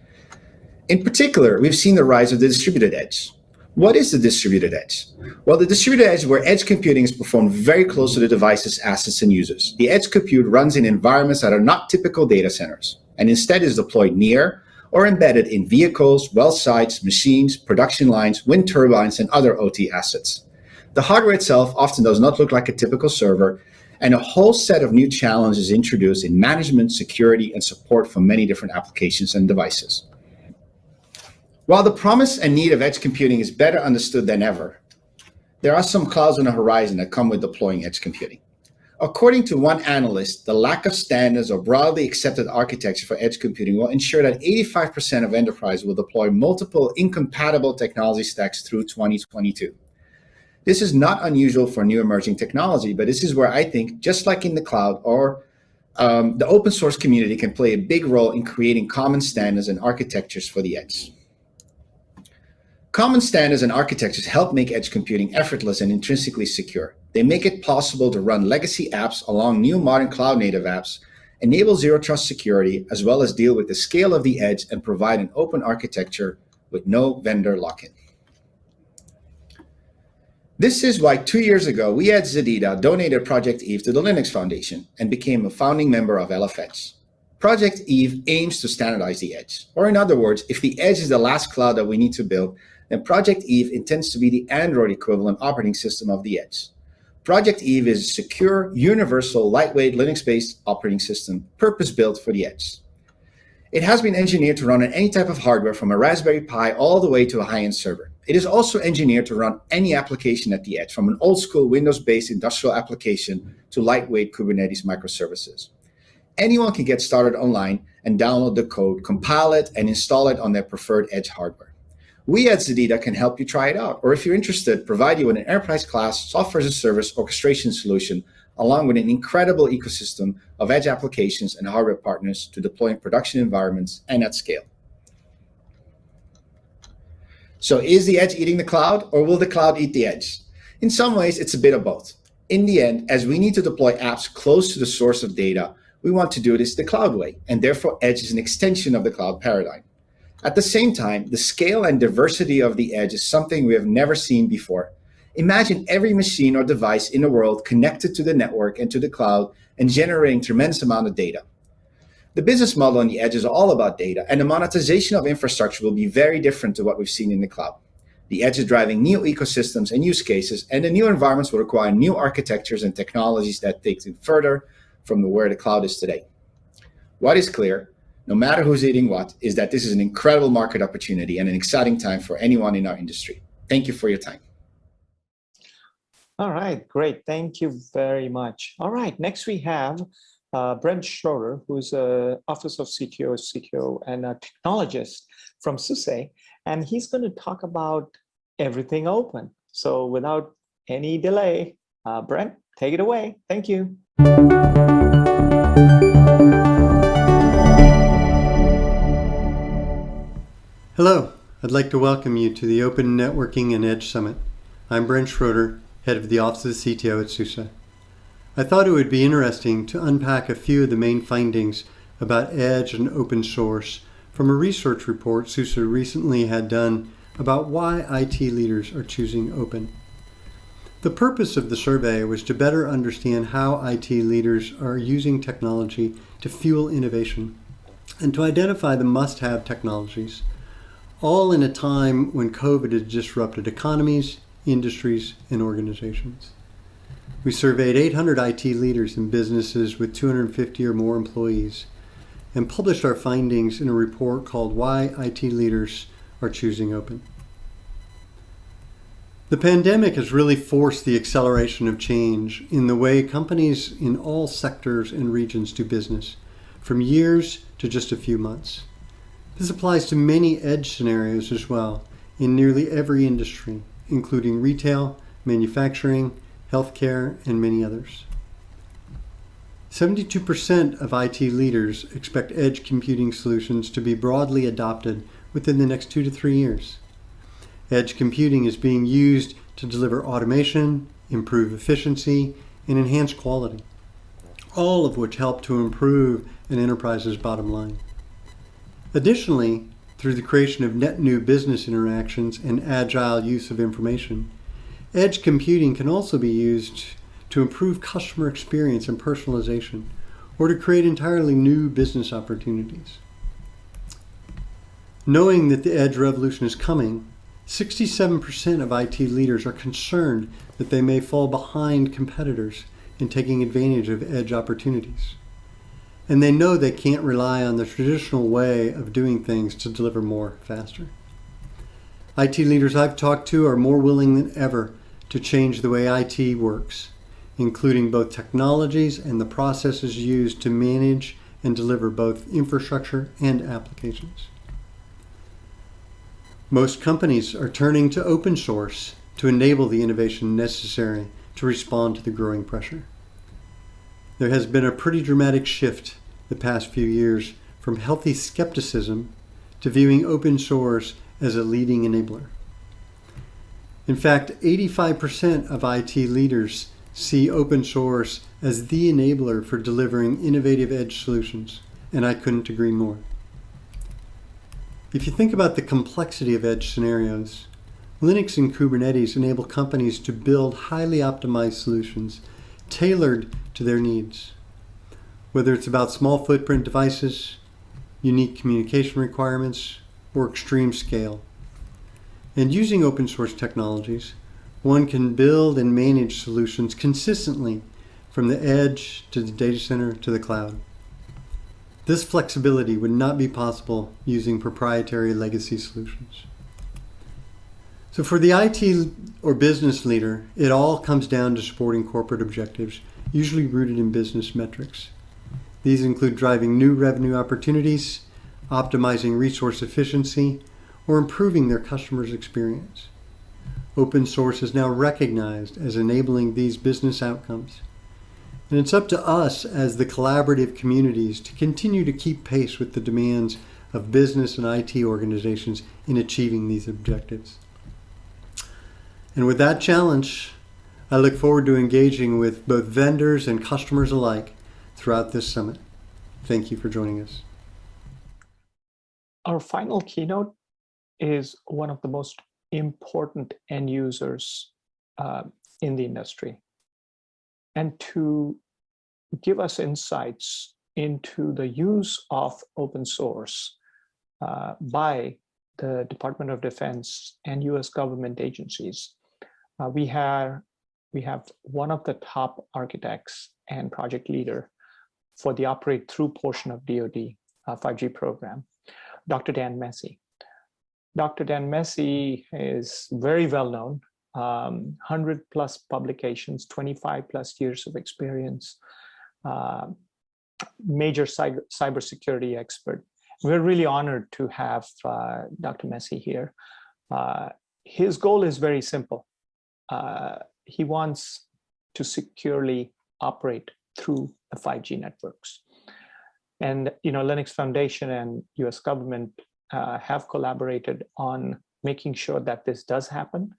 In particular, we've seen the rise of the distributed edge. What is the distributed edge? Well, the distributed edge is where edge computing is performed very close to the devices, assets, and users. The edge compute runs in environments that are not typical data centers, and instead is deployed near or embedded in vehicles, well sites, machines, production lines, wind turbines, and other OT assets. The hardware itself often does not look like a typical server, and a whole set of new challenges introduced in management, security, and support for many different applications and devices. While the promise and need of edge computing is better understood than ever, there are some clouds on the horizon that come with deploying edge computing. According to one analyst, the lack of standards or broadly accepted architecture for edge computing will ensure that 85% of enterprises will deploy multiple incompatible technology stacks through 2022. This is not unusual for new emerging technology, but this is where I think, just like in the cloud or the open source community can play a big role in creating common standards and architectures for the edge. Common standards and architectures help make edge computing effortless and intrinsically secure. They make it possible to run legacy apps along new modern cloud-native apps, enable zero-trust security, as well as deal with the scale of the edge and provide an open architecture with no vendor lock-in. This is why 2 years ago, we at ZEDEDA donated Project Yves to the Linux Foundation and became a founding member of LFEdge. Project Yves aims to standardize the edge. Or in other words, if the edge is the last cloud that we need to build, then Project Yves intends to be the Android equivalent operating system of the edge. Project Yves is a secure, universal, lightweight Linux-based operating system purpose-built for the edge. It has been engineered to run on any type of hardware from a Raspberry Pi all the way to a high-end server. It is also engineered to run any application at the edge, from an old-school Windows-based industrial application to lightweight Kubernetes microservices. Anyone can get started online and download the code, compile it, and install it on their preferred edge hardware. We at ZEDEDA can help you try it out, or if you're interested, provide you with an enterprise-class software-as-a-service orchestration solution, along with an incredible ecosystem of edge applications and hardware partners to deploy in production environments and at scale. So is the edge eating the cloud, or will the cloud eat the edge? In some ways, it's a bit of both. In the end, as we need to deploy apps close to the source of data, we want to do this the cloud way, and therefore edge is an extension of the cloud paradigm. At the same time, the scale and diversity of the edge is something we have never seen before. Imagine every machine or device in the world connected to the network and to the cloud and generating tremendous amount of data. The business model on the edge is all about data, and the monetization of infrastructure will be very different to what we've seen in the cloud. The edge is driving new ecosystems and use cases, and the new environments will require new architectures and technologies that take it further from where the cloud is today. What is clear, no matter who's eating what, is that this is an incredible market opportunity and an exciting time for anyone in our industry. Thank you for your time. All right, great. Thank you very much. All right, next we have Brent Schroeder, who's a Office of CTO, and a technologist from SUSE, and he's going to talk about everything open. So without any delay, Brent, take it away. Thank you. Hello, I'd like to welcome you to the Open Networking and Edge Summit. I'm Brent Schroeder, head of the Office of the CTO at SUSE. I thought it would be interesting to unpack a few of the main findings about Edge and open source from a research report SUSE recently had done about why IT leaders are choosing open. The purpose of the survey was to better understand how IT leaders are using technology to fuel innovation and to identify the must-have technologies, all in a time when COVID has disrupted economies, industries, and organizations. We surveyed 800 IT leaders in businesses with 250 or more employees and published our findings in a report called Why IT Leaders Are Choosing Open. The pandemic has really forced the acceleration of change in the way companies in all sectors and regions do business, from years to just a few months. This applies to many edge scenarios as well, in nearly every industry, including retail, manufacturing, healthcare, and many others. 72% of IT leaders expect edge computing solutions to be broadly adopted within the next 2 to 3 years. Edge computing is being used to deliver automation, improve efficiency, and enhance quality, all of which help to improve an enterprise's bottom line. Additionally, through the creation of net new business interactions and agile use of information, edge computing can also be used to improve customer experience and personalization, or to create entirely new business opportunities. Knowing that the edge revolution is coming, 67% of IT leaders are concerned that they may fall behind competitors in taking advantage of edge opportunities. And they know they can't rely on the traditional way of doing things to deliver more faster. IT leaders I've talked to are more willing than ever to change the way IT works, including both technologies and the processes used to manage and deliver both infrastructure and applications. Most companies are turning to open source to enable the innovation necessary to respond to the growing pressure. There has been a pretty dramatic shift the past few years from healthy skepticism to viewing open source as a leading enabler. In fact, 85% of IT leaders see open source as the enabler for delivering innovative edge solutions, and I couldn't agree more. If you think about the complexity of edge scenarios, Linux and Kubernetes enable companies to build highly optimized solutions tailored to their needs. Whether it's about small footprint devices, unique communication requirements, or extreme scale. And using open source technologies, one can build and manage solutions consistently from the edge to the data center to the cloud. This flexibility would not be possible using proprietary legacy solutions. So for the IT or business leader, it all comes down to supporting corporate objectives, usually rooted in business metrics. These include driving new revenue opportunities, optimizing resource efficiency, or improving their customers' experience. Open source is now recognized as enabling these business outcomes. And it's up to us as the collaborative communities to continue to keep pace with the demands of business and IT organizations in achieving these objectives. And with that challenge, I look forward to engaging with both vendors and customers alike throughout this summit. Thank you for joining us. Our final keynote is one of the most important end users in the industry. And to give us insights into the use of open source by the Department of Defense and US government agencies, we have one of the top architects and project leader for the Operate Through portion of DoD 5G program, Dr. Dan Massey. Dr. Dan Massey is very well known, 100+ publications, 25+ years of experience, major cybersecurity expert. We're really honored to have Dr. Massey here. His goal is very simple. He wants to securely operate through the 5G networks. And Linux Foundation and US government have collaborated on making sure that this does happen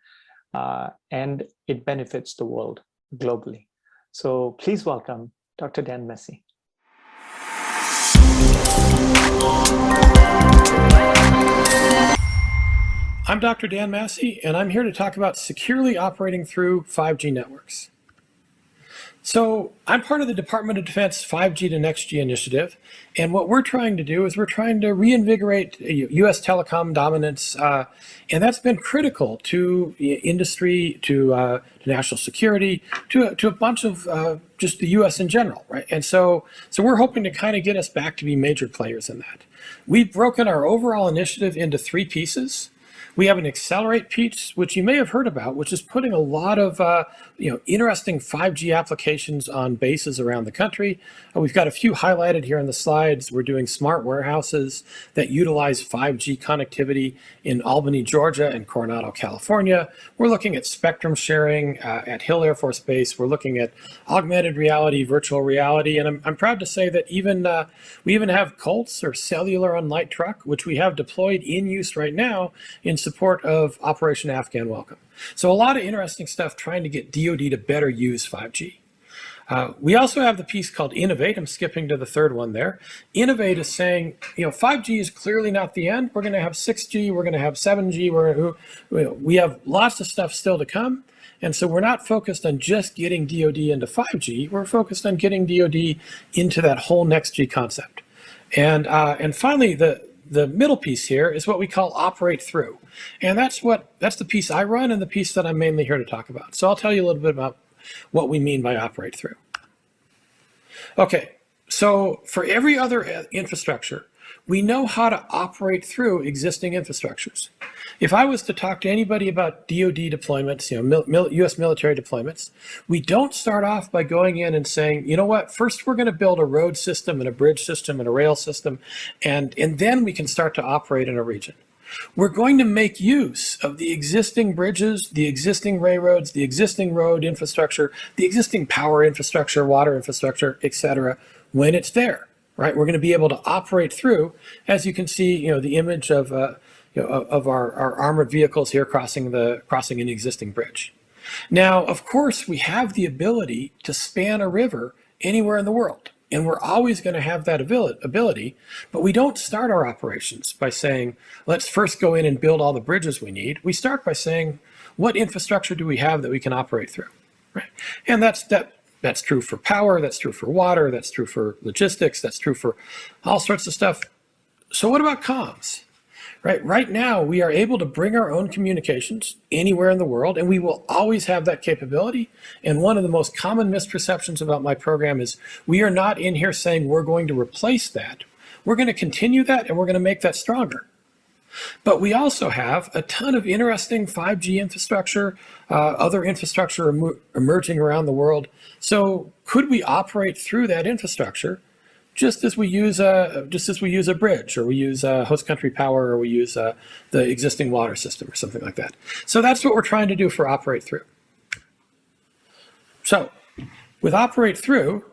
and it benefits the world globally. So please welcome Dr. Dan Massey. I'm Dr. Dan Massey, and I'm here to talk about securely operating through 5G networks. So I'm part of the Department of Defense 5G to NextG initiative, and what we're trying to do is we're trying to reinvigorate US telecom dominance, and that's been critical to industry, to national security, to a bunch of just the US in general, right? And so we're hoping to kind of get us back to be major players in that. We've broken our overall initiative into 3 pieces. We have an accelerate piece, which you may have heard about, which is putting a lot of interesting 5G applications on bases around the country. We've got a few highlighted here in the slides. We're doing smart warehouses that utilize 5G connectivity in Albany, Georgia, and Coronado, California. We're looking at spectrum sharing at Hill Air Force Base. We're looking at augmented reality, virtual reality, and I'm proud to say that we even have Colts, or cellular on light truck, which we have deployed in use right now in support of Operation Afghan Welcome. So a lot of interesting stuff trying to get DoD to better use 5G. We also have the piece called Innovate. I'm skipping to the third one there. Innovate is saying, 5G is clearly not the end. We're going to have 6G, we're going to have 7G, we have lots of stuff still to come. And so we're not focused on just getting DoD into 5G, we're focused on getting DoD into that whole NextG concept. And finally, the middle piece here is what we call operate through. And that's the piece I run and the piece that I'm mainly here to talk about. So I'll tell you a little bit about what we mean by operate through. Okay, so for every other infrastructure, we know how to operate through existing infrastructures. If I was to talk to anybody about DoD deployments, US military deployments, we don't start off by going in and saying, you know what, first we're going to build a road system and a bridge system and a rail system, and then we can start to operate in a region. We're going to make use of the existing bridges, the existing railroads, the existing road infrastructure, the existing power infrastructure, water infrastructure, et cetera, when it's there, right? We're going to be able to operate through, as you can see, the image of our armored vehicles here crossing an existing bridge. Now, of course, we have the ability to span a river anywhere in the world. And we're always going to have that ability, but we don't start our operations by saying, let's first go in and build all the bridges we need. We start by saying, what infrastructure do we have that we can operate through? Right? And that's true for power, that's true for water, that's true for logistics, that's true for all sorts of stuff. So what about comms? Right now, we are able to bring our own communications anywhere in the world, and we will always have that capability. And one of the most common misperceptions about my program is we are not in here saying we're going to replace that. We're going to continue that, and we're going to make that stronger. But we also have a ton of interesting 5G infrastructure, other infrastructure emerging around the world. So could we operate through that infrastructure just as we use a bridge, or we use host country power, or we use the existing water system, or something like that? So that's what we're trying to do for operate through. So with operate through,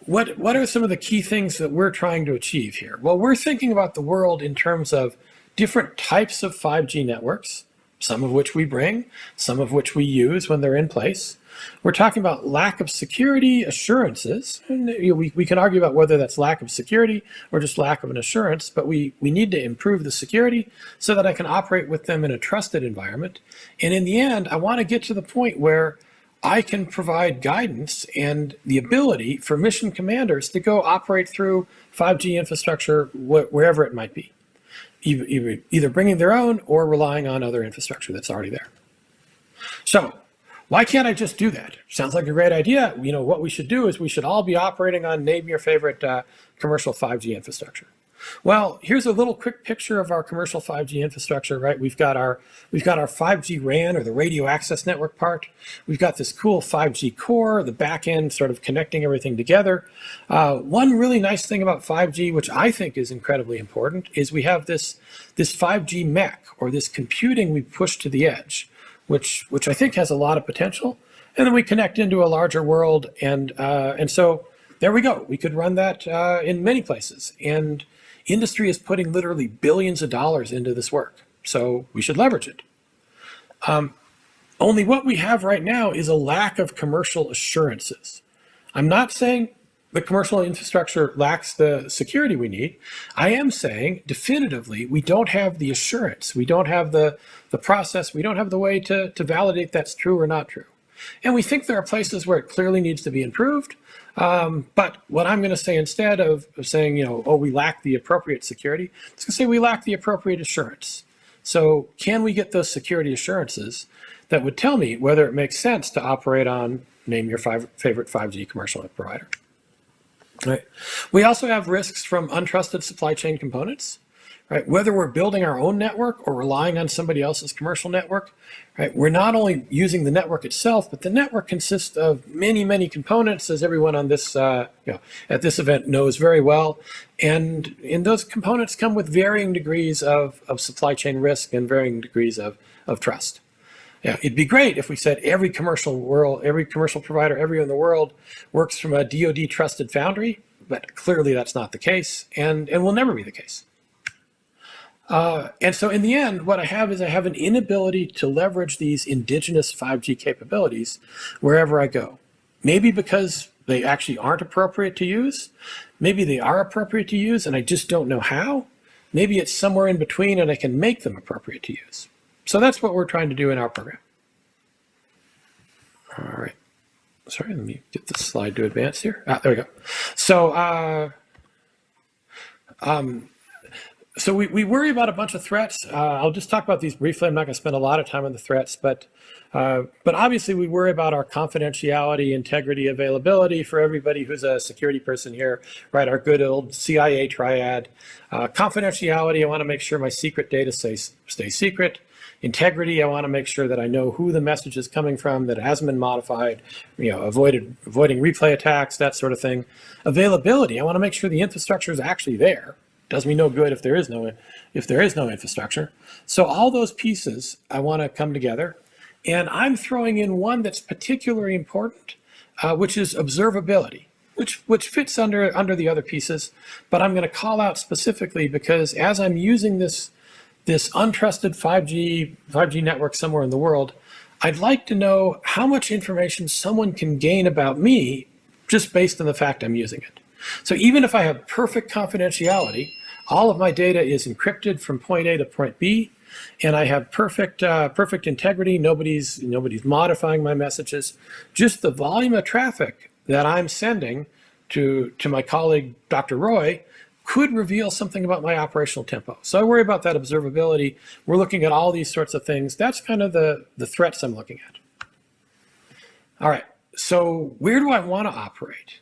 what are some of the key things that we're trying to achieve here? Well, we're thinking about the world in terms of different types of 5G networks, some of which we bring, some of which we use when they're in place. We're talking about lack of security assurances. And we can argue about whether that's lack of security or just lack of an assurance, but we need to improve the security so that I can operate with them in a trusted environment. And in the end, I want to get to the point where I can provide guidance and the ability for mission commanders to go operate through 5G infrastructure wherever it might be, either bringing their own or relying on other infrastructure that's already there. So why can't I just do that? Sounds like a great idea. What we should do is we should all be operating on name your favorite commercial 5G infrastructure. Well, here's a little quick picture of our commercial 5G infrastructure, right? We've got our 5G RAN, or the radio access network part. We've got this cool 5G core, the back end sort of connecting everything together. One really nice thing about 5G, which I think is incredibly important, is we have this 5G MEC, or this computing we push to the edge, which I think has a lot of potential. And then we connect into a larger world, and so there we go. We could run that in many places, and industry is putting literally billions of dollars into this work, so we should leverage it. Only what we have right now is a lack of commercial assurances. I'm not saying the commercial infrastructure lacks the security we need. I am saying definitively we don't have the assurance, we don't have the process, we don't have the way to validate that's true or not true. And we think there are places where it clearly needs to be improved. But what I'm going to say, instead of saying, we lack the appropriate security, it's going to say we lack the appropriate assurance. So can we get those security assurances that would tell me whether it makes sense to operate on, name your favorite 5G commercial provider? Right. We also have risks from untrusted supply chain components. Right? Whether we're building our own network or relying on somebody else's commercial network, right? We're not only using the network itself, but the network consists of many, many components, as everyone on this, at this event knows very well. And those components come with varying degrees of supply chain risk and varying degrees of trust. Yeah, it'd be great if we said every commercial provider everywhere in the world works from a DoD trusted foundry, but clearly that's not the case, and will never be the case. And so in the end, what I have is I have an inability to leverage these indigenous 5G capabilities wherever I go. Maybe because they actually aren't appropriate to use. Maybe they are appropriate to use and I just don't know how. Maybe it's somewhere in between and I can make them appropriate to use. So that's what we're trying to do in our program. All right. Sorry, let me get this slide to advance here. There we go. So, So we worry about a bunch of threats. I'll just talk about these briefly. I'm not going to spend a lot of time on the threats, but obviously we worry about our confidentiality, integrity, availability for everybody who's a security person here, right? Our good old CIA triad. Confidentiality, I want to make sure my secret data stays secret. Integrity, I want to make sure that I know who the message is coming from, that it hasn't been modified, avoiding replay attacks, that sort of thing. Availability, I want to make sure the infrastructure is actually there. Does me no good if there is no infrastructure. So all those pieces I want to come together, and I'm throwing in one that's particularly important, which is observability, which fits under the other pieces, but I'm going to call out specifically because as I'm using this untrusted 5G network somewhere in the world, I'd like to know how much information someone can gain about me just based on the fact I'm using it. So even if I have perfect confidentiality, all of my data is encrypted from point A to point B, and I have perfect integrity. Nobody's modifying my messages. Just the volume of traffic that I'm sending to my colleague, Dr. Roy, could reveal something about my operational tempo. So I worry about that observability. We're looking at all these sorts of things. That's kind of the threats I'm looking at. All right, so where do I want to operate?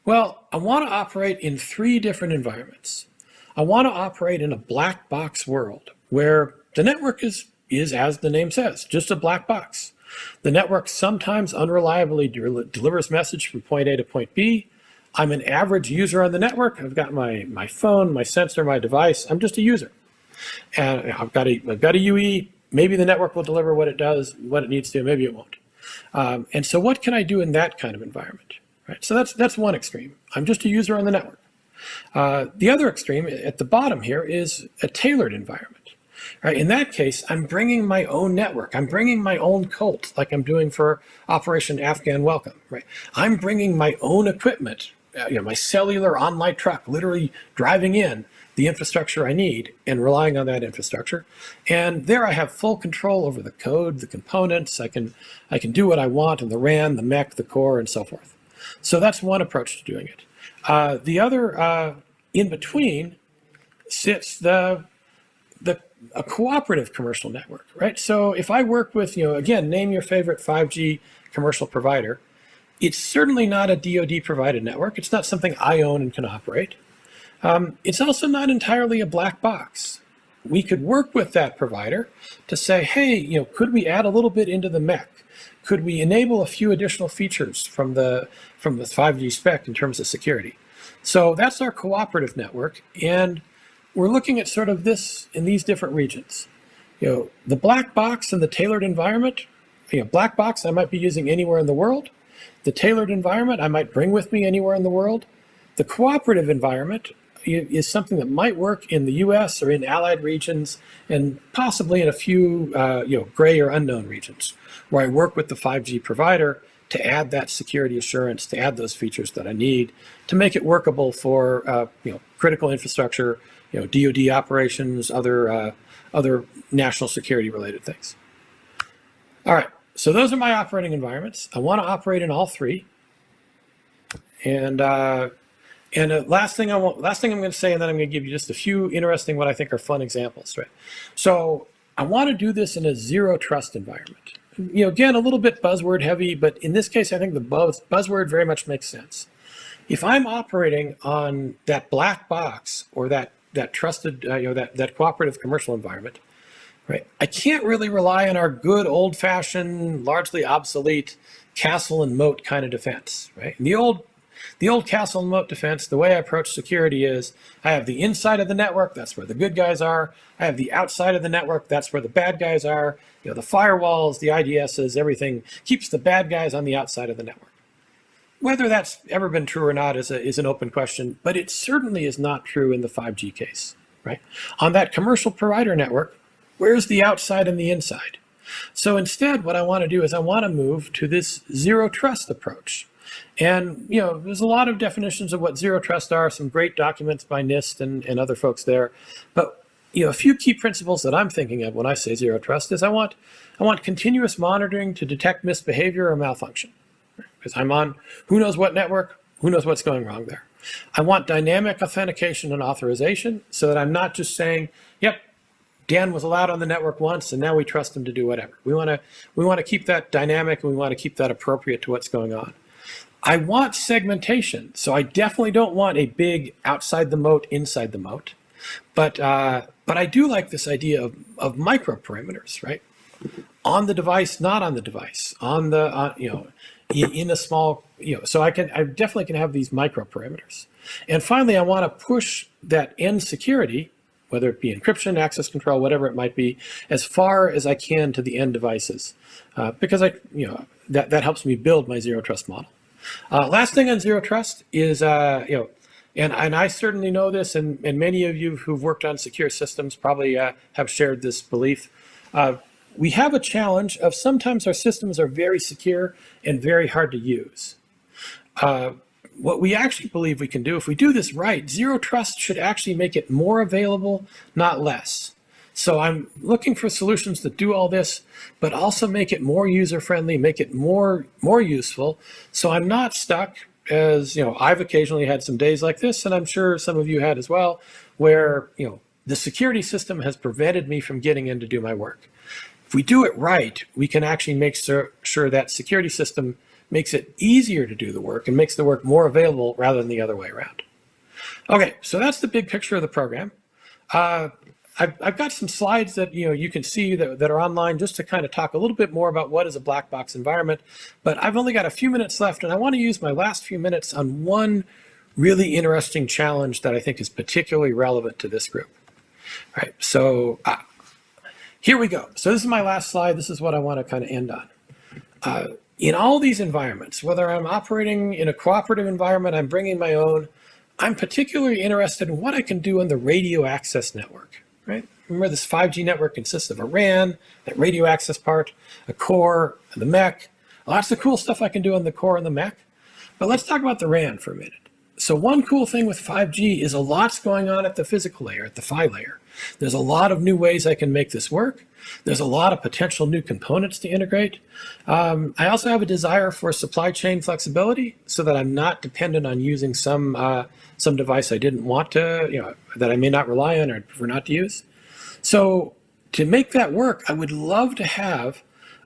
Well, I want to operate in 3 different environments. I want to operate in a black box world where the network is, as the name says, just a black box. The network sometimes unreliably delivers message from point A to point B. I'm an average user on the network. I've got my phone, my sensor, my device. I'm just a user. And I've got a UE. Maybe the network will deliver what it does, what it needs to, maybe it won't. And so what can I do in that kind of environment? Right? So that's one extreme. I'm just a user on the network. The other extreme at the bottom here is a tailored environment. Right? In that case, I'm bringing my own network. I'm bringing my own cult, like I'm doing for Operation Afghan Welcome. Right? I'm bringing my own equipment, my cellular on-light truck, literally driving in the infrastructure I need and relying on that infrastructure. And there I have full control over the code, the components. I can do what I want in the RAN, the MEC, the core, and so forth. So that's one approach to doing it. The other, in between, sits a cooperative commercial network, right? So if I work with, again, name your favorite 5G commercial provider, it's certainly not a DoD provided network. It's not something I own and can operate. It's also not entirely a black box. We could work with that provider to say, hey, could we add a little bit into the MEC? Could we enable a few additional features from the 5G spec in terms of security? So that's our cooperative network, and we're looking at sort of this in these different regions. The black box and the tailored environment. Black box I might be using anywhere in the world. The tailored environment I might bring with me anywhere in the world. The cooperative environment is something that might work in the US or in allied regions and possibly in a few gray or unknown regions where I work with the 5G provider to add that security assurance, to add those features that I need to make it workable for critical infrastructure, DoD operations, other national security related things. All right, so those are my operating environments. I want to operate in all 3. And last thing I'm going to say, and then I'm going to give you just a few interesting, what I think are fun examples, right? So I want to do this in a zero trust environment. Again, a little bit buzzword heavy, but in this case, I think the buzzword very much makes sense. If I'm operating on that black box or that trusted, that cooperative commercial environment, right? I can't really rely on our good old-fashioned, largely obsolete castle and moat kind of defense, right? And the old castle and moat defense, the way I approach security is I have the inside of the network, that's where the good guys are. I have the outside of the network, that's where the bad guys are. The firewalls, the IDSs, everything keeps the bad guys on the outside of the network. Whether that's ever been true or not is an open question, but it certainly is not true in the 5G case, right? On that commercial provider network, where's the outside and the inside? So instead, what I want to do is I want to move to this zero trust approach. And, there's a lot of definitions of what zero trust are, some great documents by NIST and other folks there. But, a few key principles that I'm thinking of when I say zero trust is I want continuous monitoring to detect misbehavior or malfunction. Because I'm on who knows what network, who knows what's going wrong there. I want dynamic authentication and authorization so that I'm not just saying, yep, Dan was allowed on the network once and now we trust him to do whatever. We want to keep that dynamic and we want to keep that appropriate to what's going on. I want segmentation, so I definitely don't want a big outside the moat, inside the moat. But I do like this idea of micro perimeters, right? On the device, not on the device. in a small, so I definitely can have these micro parameters. And finally, I want to push that end security, whether it be encryption, access control, whatever it might be, as far as I can to the end devices, because that helps me build my zero trust model. Last thing on zero trust is, and I certainly know this, and many of you who've worked on secure systems probably have shared this belief. We have a challenge of sometimes our systems are very secure and very hard to use. What we actually believe we can do, if we do this right, zero trust should actually make it more available, not less. So I'm looking for solutions that do all this, but also make it more user-friendly, make it more useful. So I'm not stuck, as I've occasionally had some days like this, and I'm sure some of you had as well, where the security system has prevented me from getting in to do my work. If we do it right, we can actually make sure that security system makes it easier to do the work and makes the work more available rather than the other way around. Okay, so that's the big picture of the program. I've got some slides that you can see that are online just to kind of talk a little bit more about what is a black box environment, but I've only got a few minutes left, and I want to use my last few minutes on one really interesting challenge that I think is particularly relevant to this group. All right, so here we go. So this is my last slide. This is what I want to kind of end on. In all these environments, whether I'm operating in a cooperative environment, I'm bringing my own, I'm particularly interested in what I can do on the radio access network, right? Remember, this 5G network consists of a RAN, that radio access part, a core, and the MEC. Lots of cool stuff I can do on the core and the MEC. But let's talk about the RAN for a minute. So one cool thing with 5G is a lot's going on at the physical layer, at the PHY layer. There's a lot of new ways I can make this work. There's a lot of potential new components to integrate. I also have a desire for supply chain flexibility so that I'm not dependent on using some device I didn't want to, that I may not rely on or prefer not to use. So to make that work, I would love to have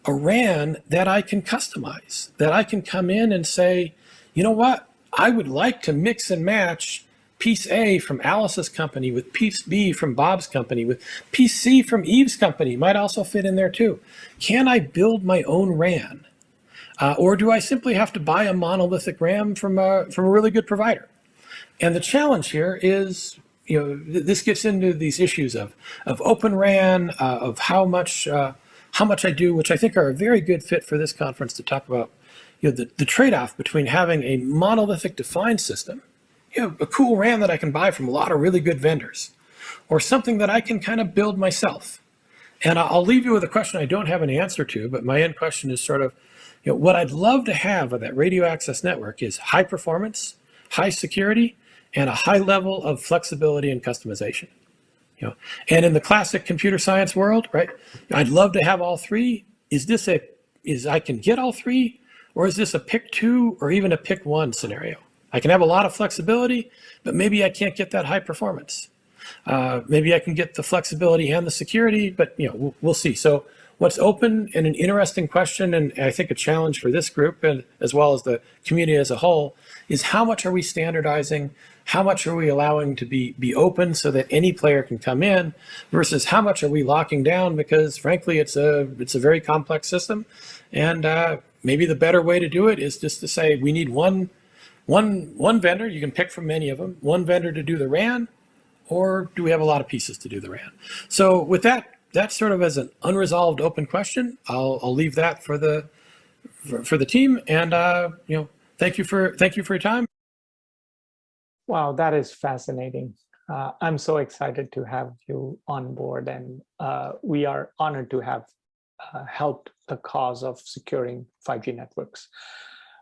a RAN that I can customize, that I can come in and say, you know what, I would like to mix and match piece A from Alice's company with piece B from Bob's company with piece C from Yves' company, might also fit in there too. Can I build my own RAN? Or do I simply have to buy a monolithic RAM from a really good provider? And the challenge here is, this gets into these issues of open RAN, of how much I do, which I think are a very good fit for this conference to talk about, the trade-off between having a monolithic defined system, a cool RAM that I can buy from a lot of really good vendors, or something that I can kind of build myself. And I'll leave you with a question I don't have an answer to, but my end question is sort of, what I'd love to have of that radio access network is high performance, high security, and a high level of flexibility and customization. And in the classic computer science world, right, I'd love to have all three. Is I can get all three, or is this a pick two or even a pick one scenario? I can have a lot of flexibility, but maybe I can't get that high performance. Maybe I can get the flexibility and the security, but we'll see. So what's open and an interesting question, and I think a challenge for this group, and as well as the community as a whole, is how much are we standardizing? How much are we allowing to be open so that any player can come in, versus how much are we locking down because frankly it's a very complex system, and maybe the better way to do it is just to say we need one vendor, you can pick from many of them, one vendor to do the RAN, or do we have a lot of pieces to do the RAN? So with that sort of as an unresolved open question, I'll leave that for the team, and thank you for your time. Wow, that is fascinating. I'm so excited to have you on board, and we are honored to have helped the cause of securing 5G networks.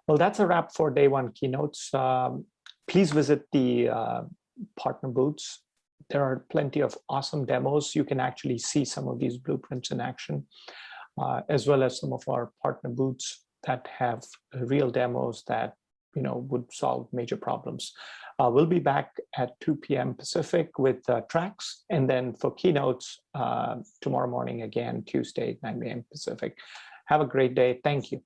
Well, that's a wrap for day one keynotes. Please visit the partner booths. There are plenty of awesome demos. You can actually see some of these blueprints in action, as well as some of our partner booths that have real demos that would solve major problems. We'll be back at 2 p.m. Pacific with tracks, and then for keynotes tomorrow morning again, Tuesday, 9 a.m. Pacific. Have a great day. Thank you.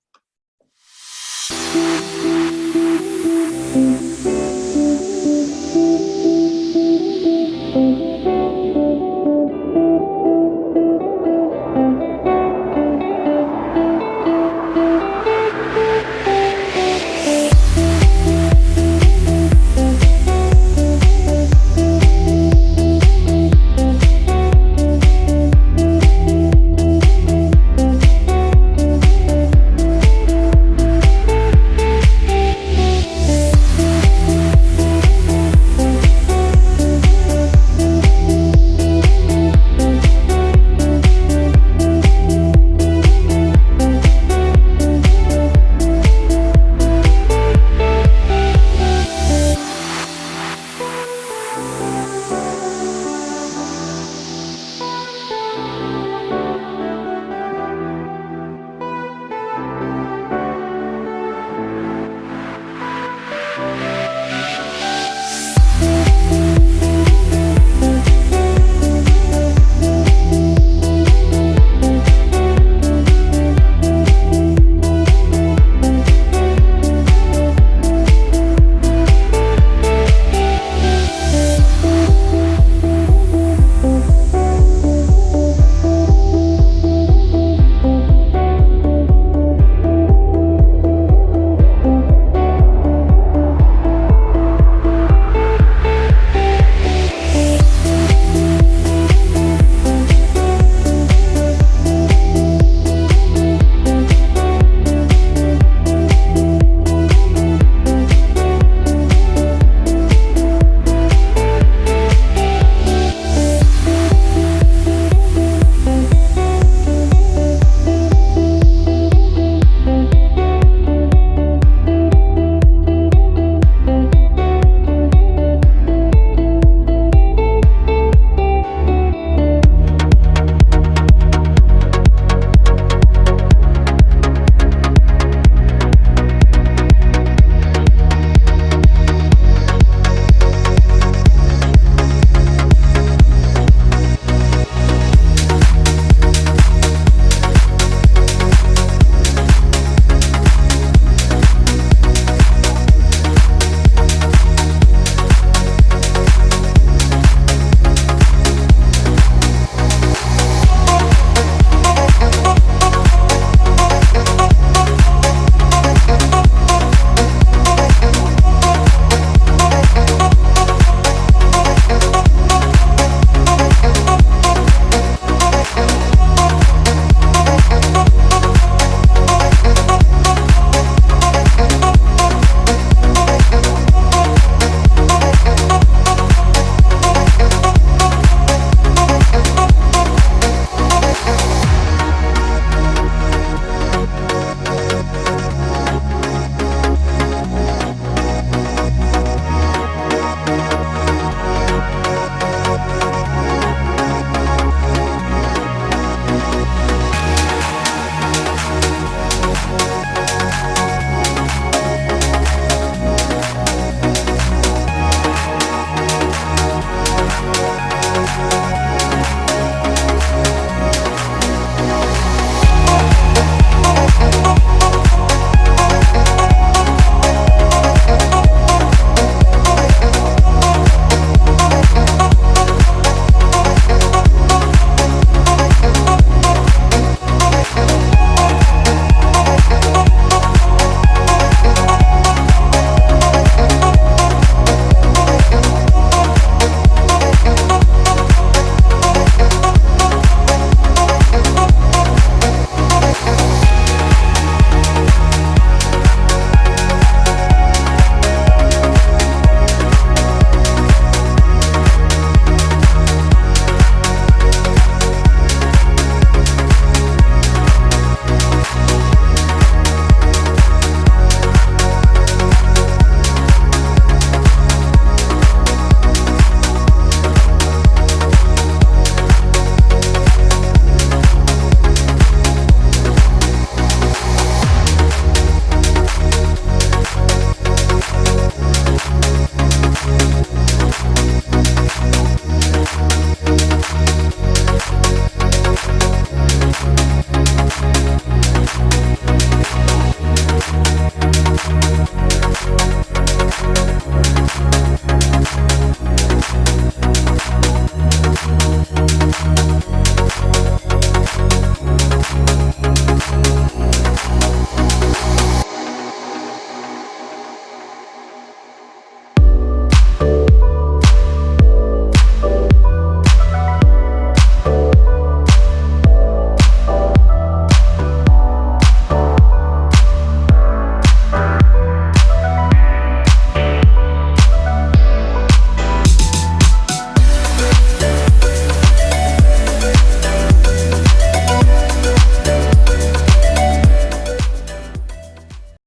you.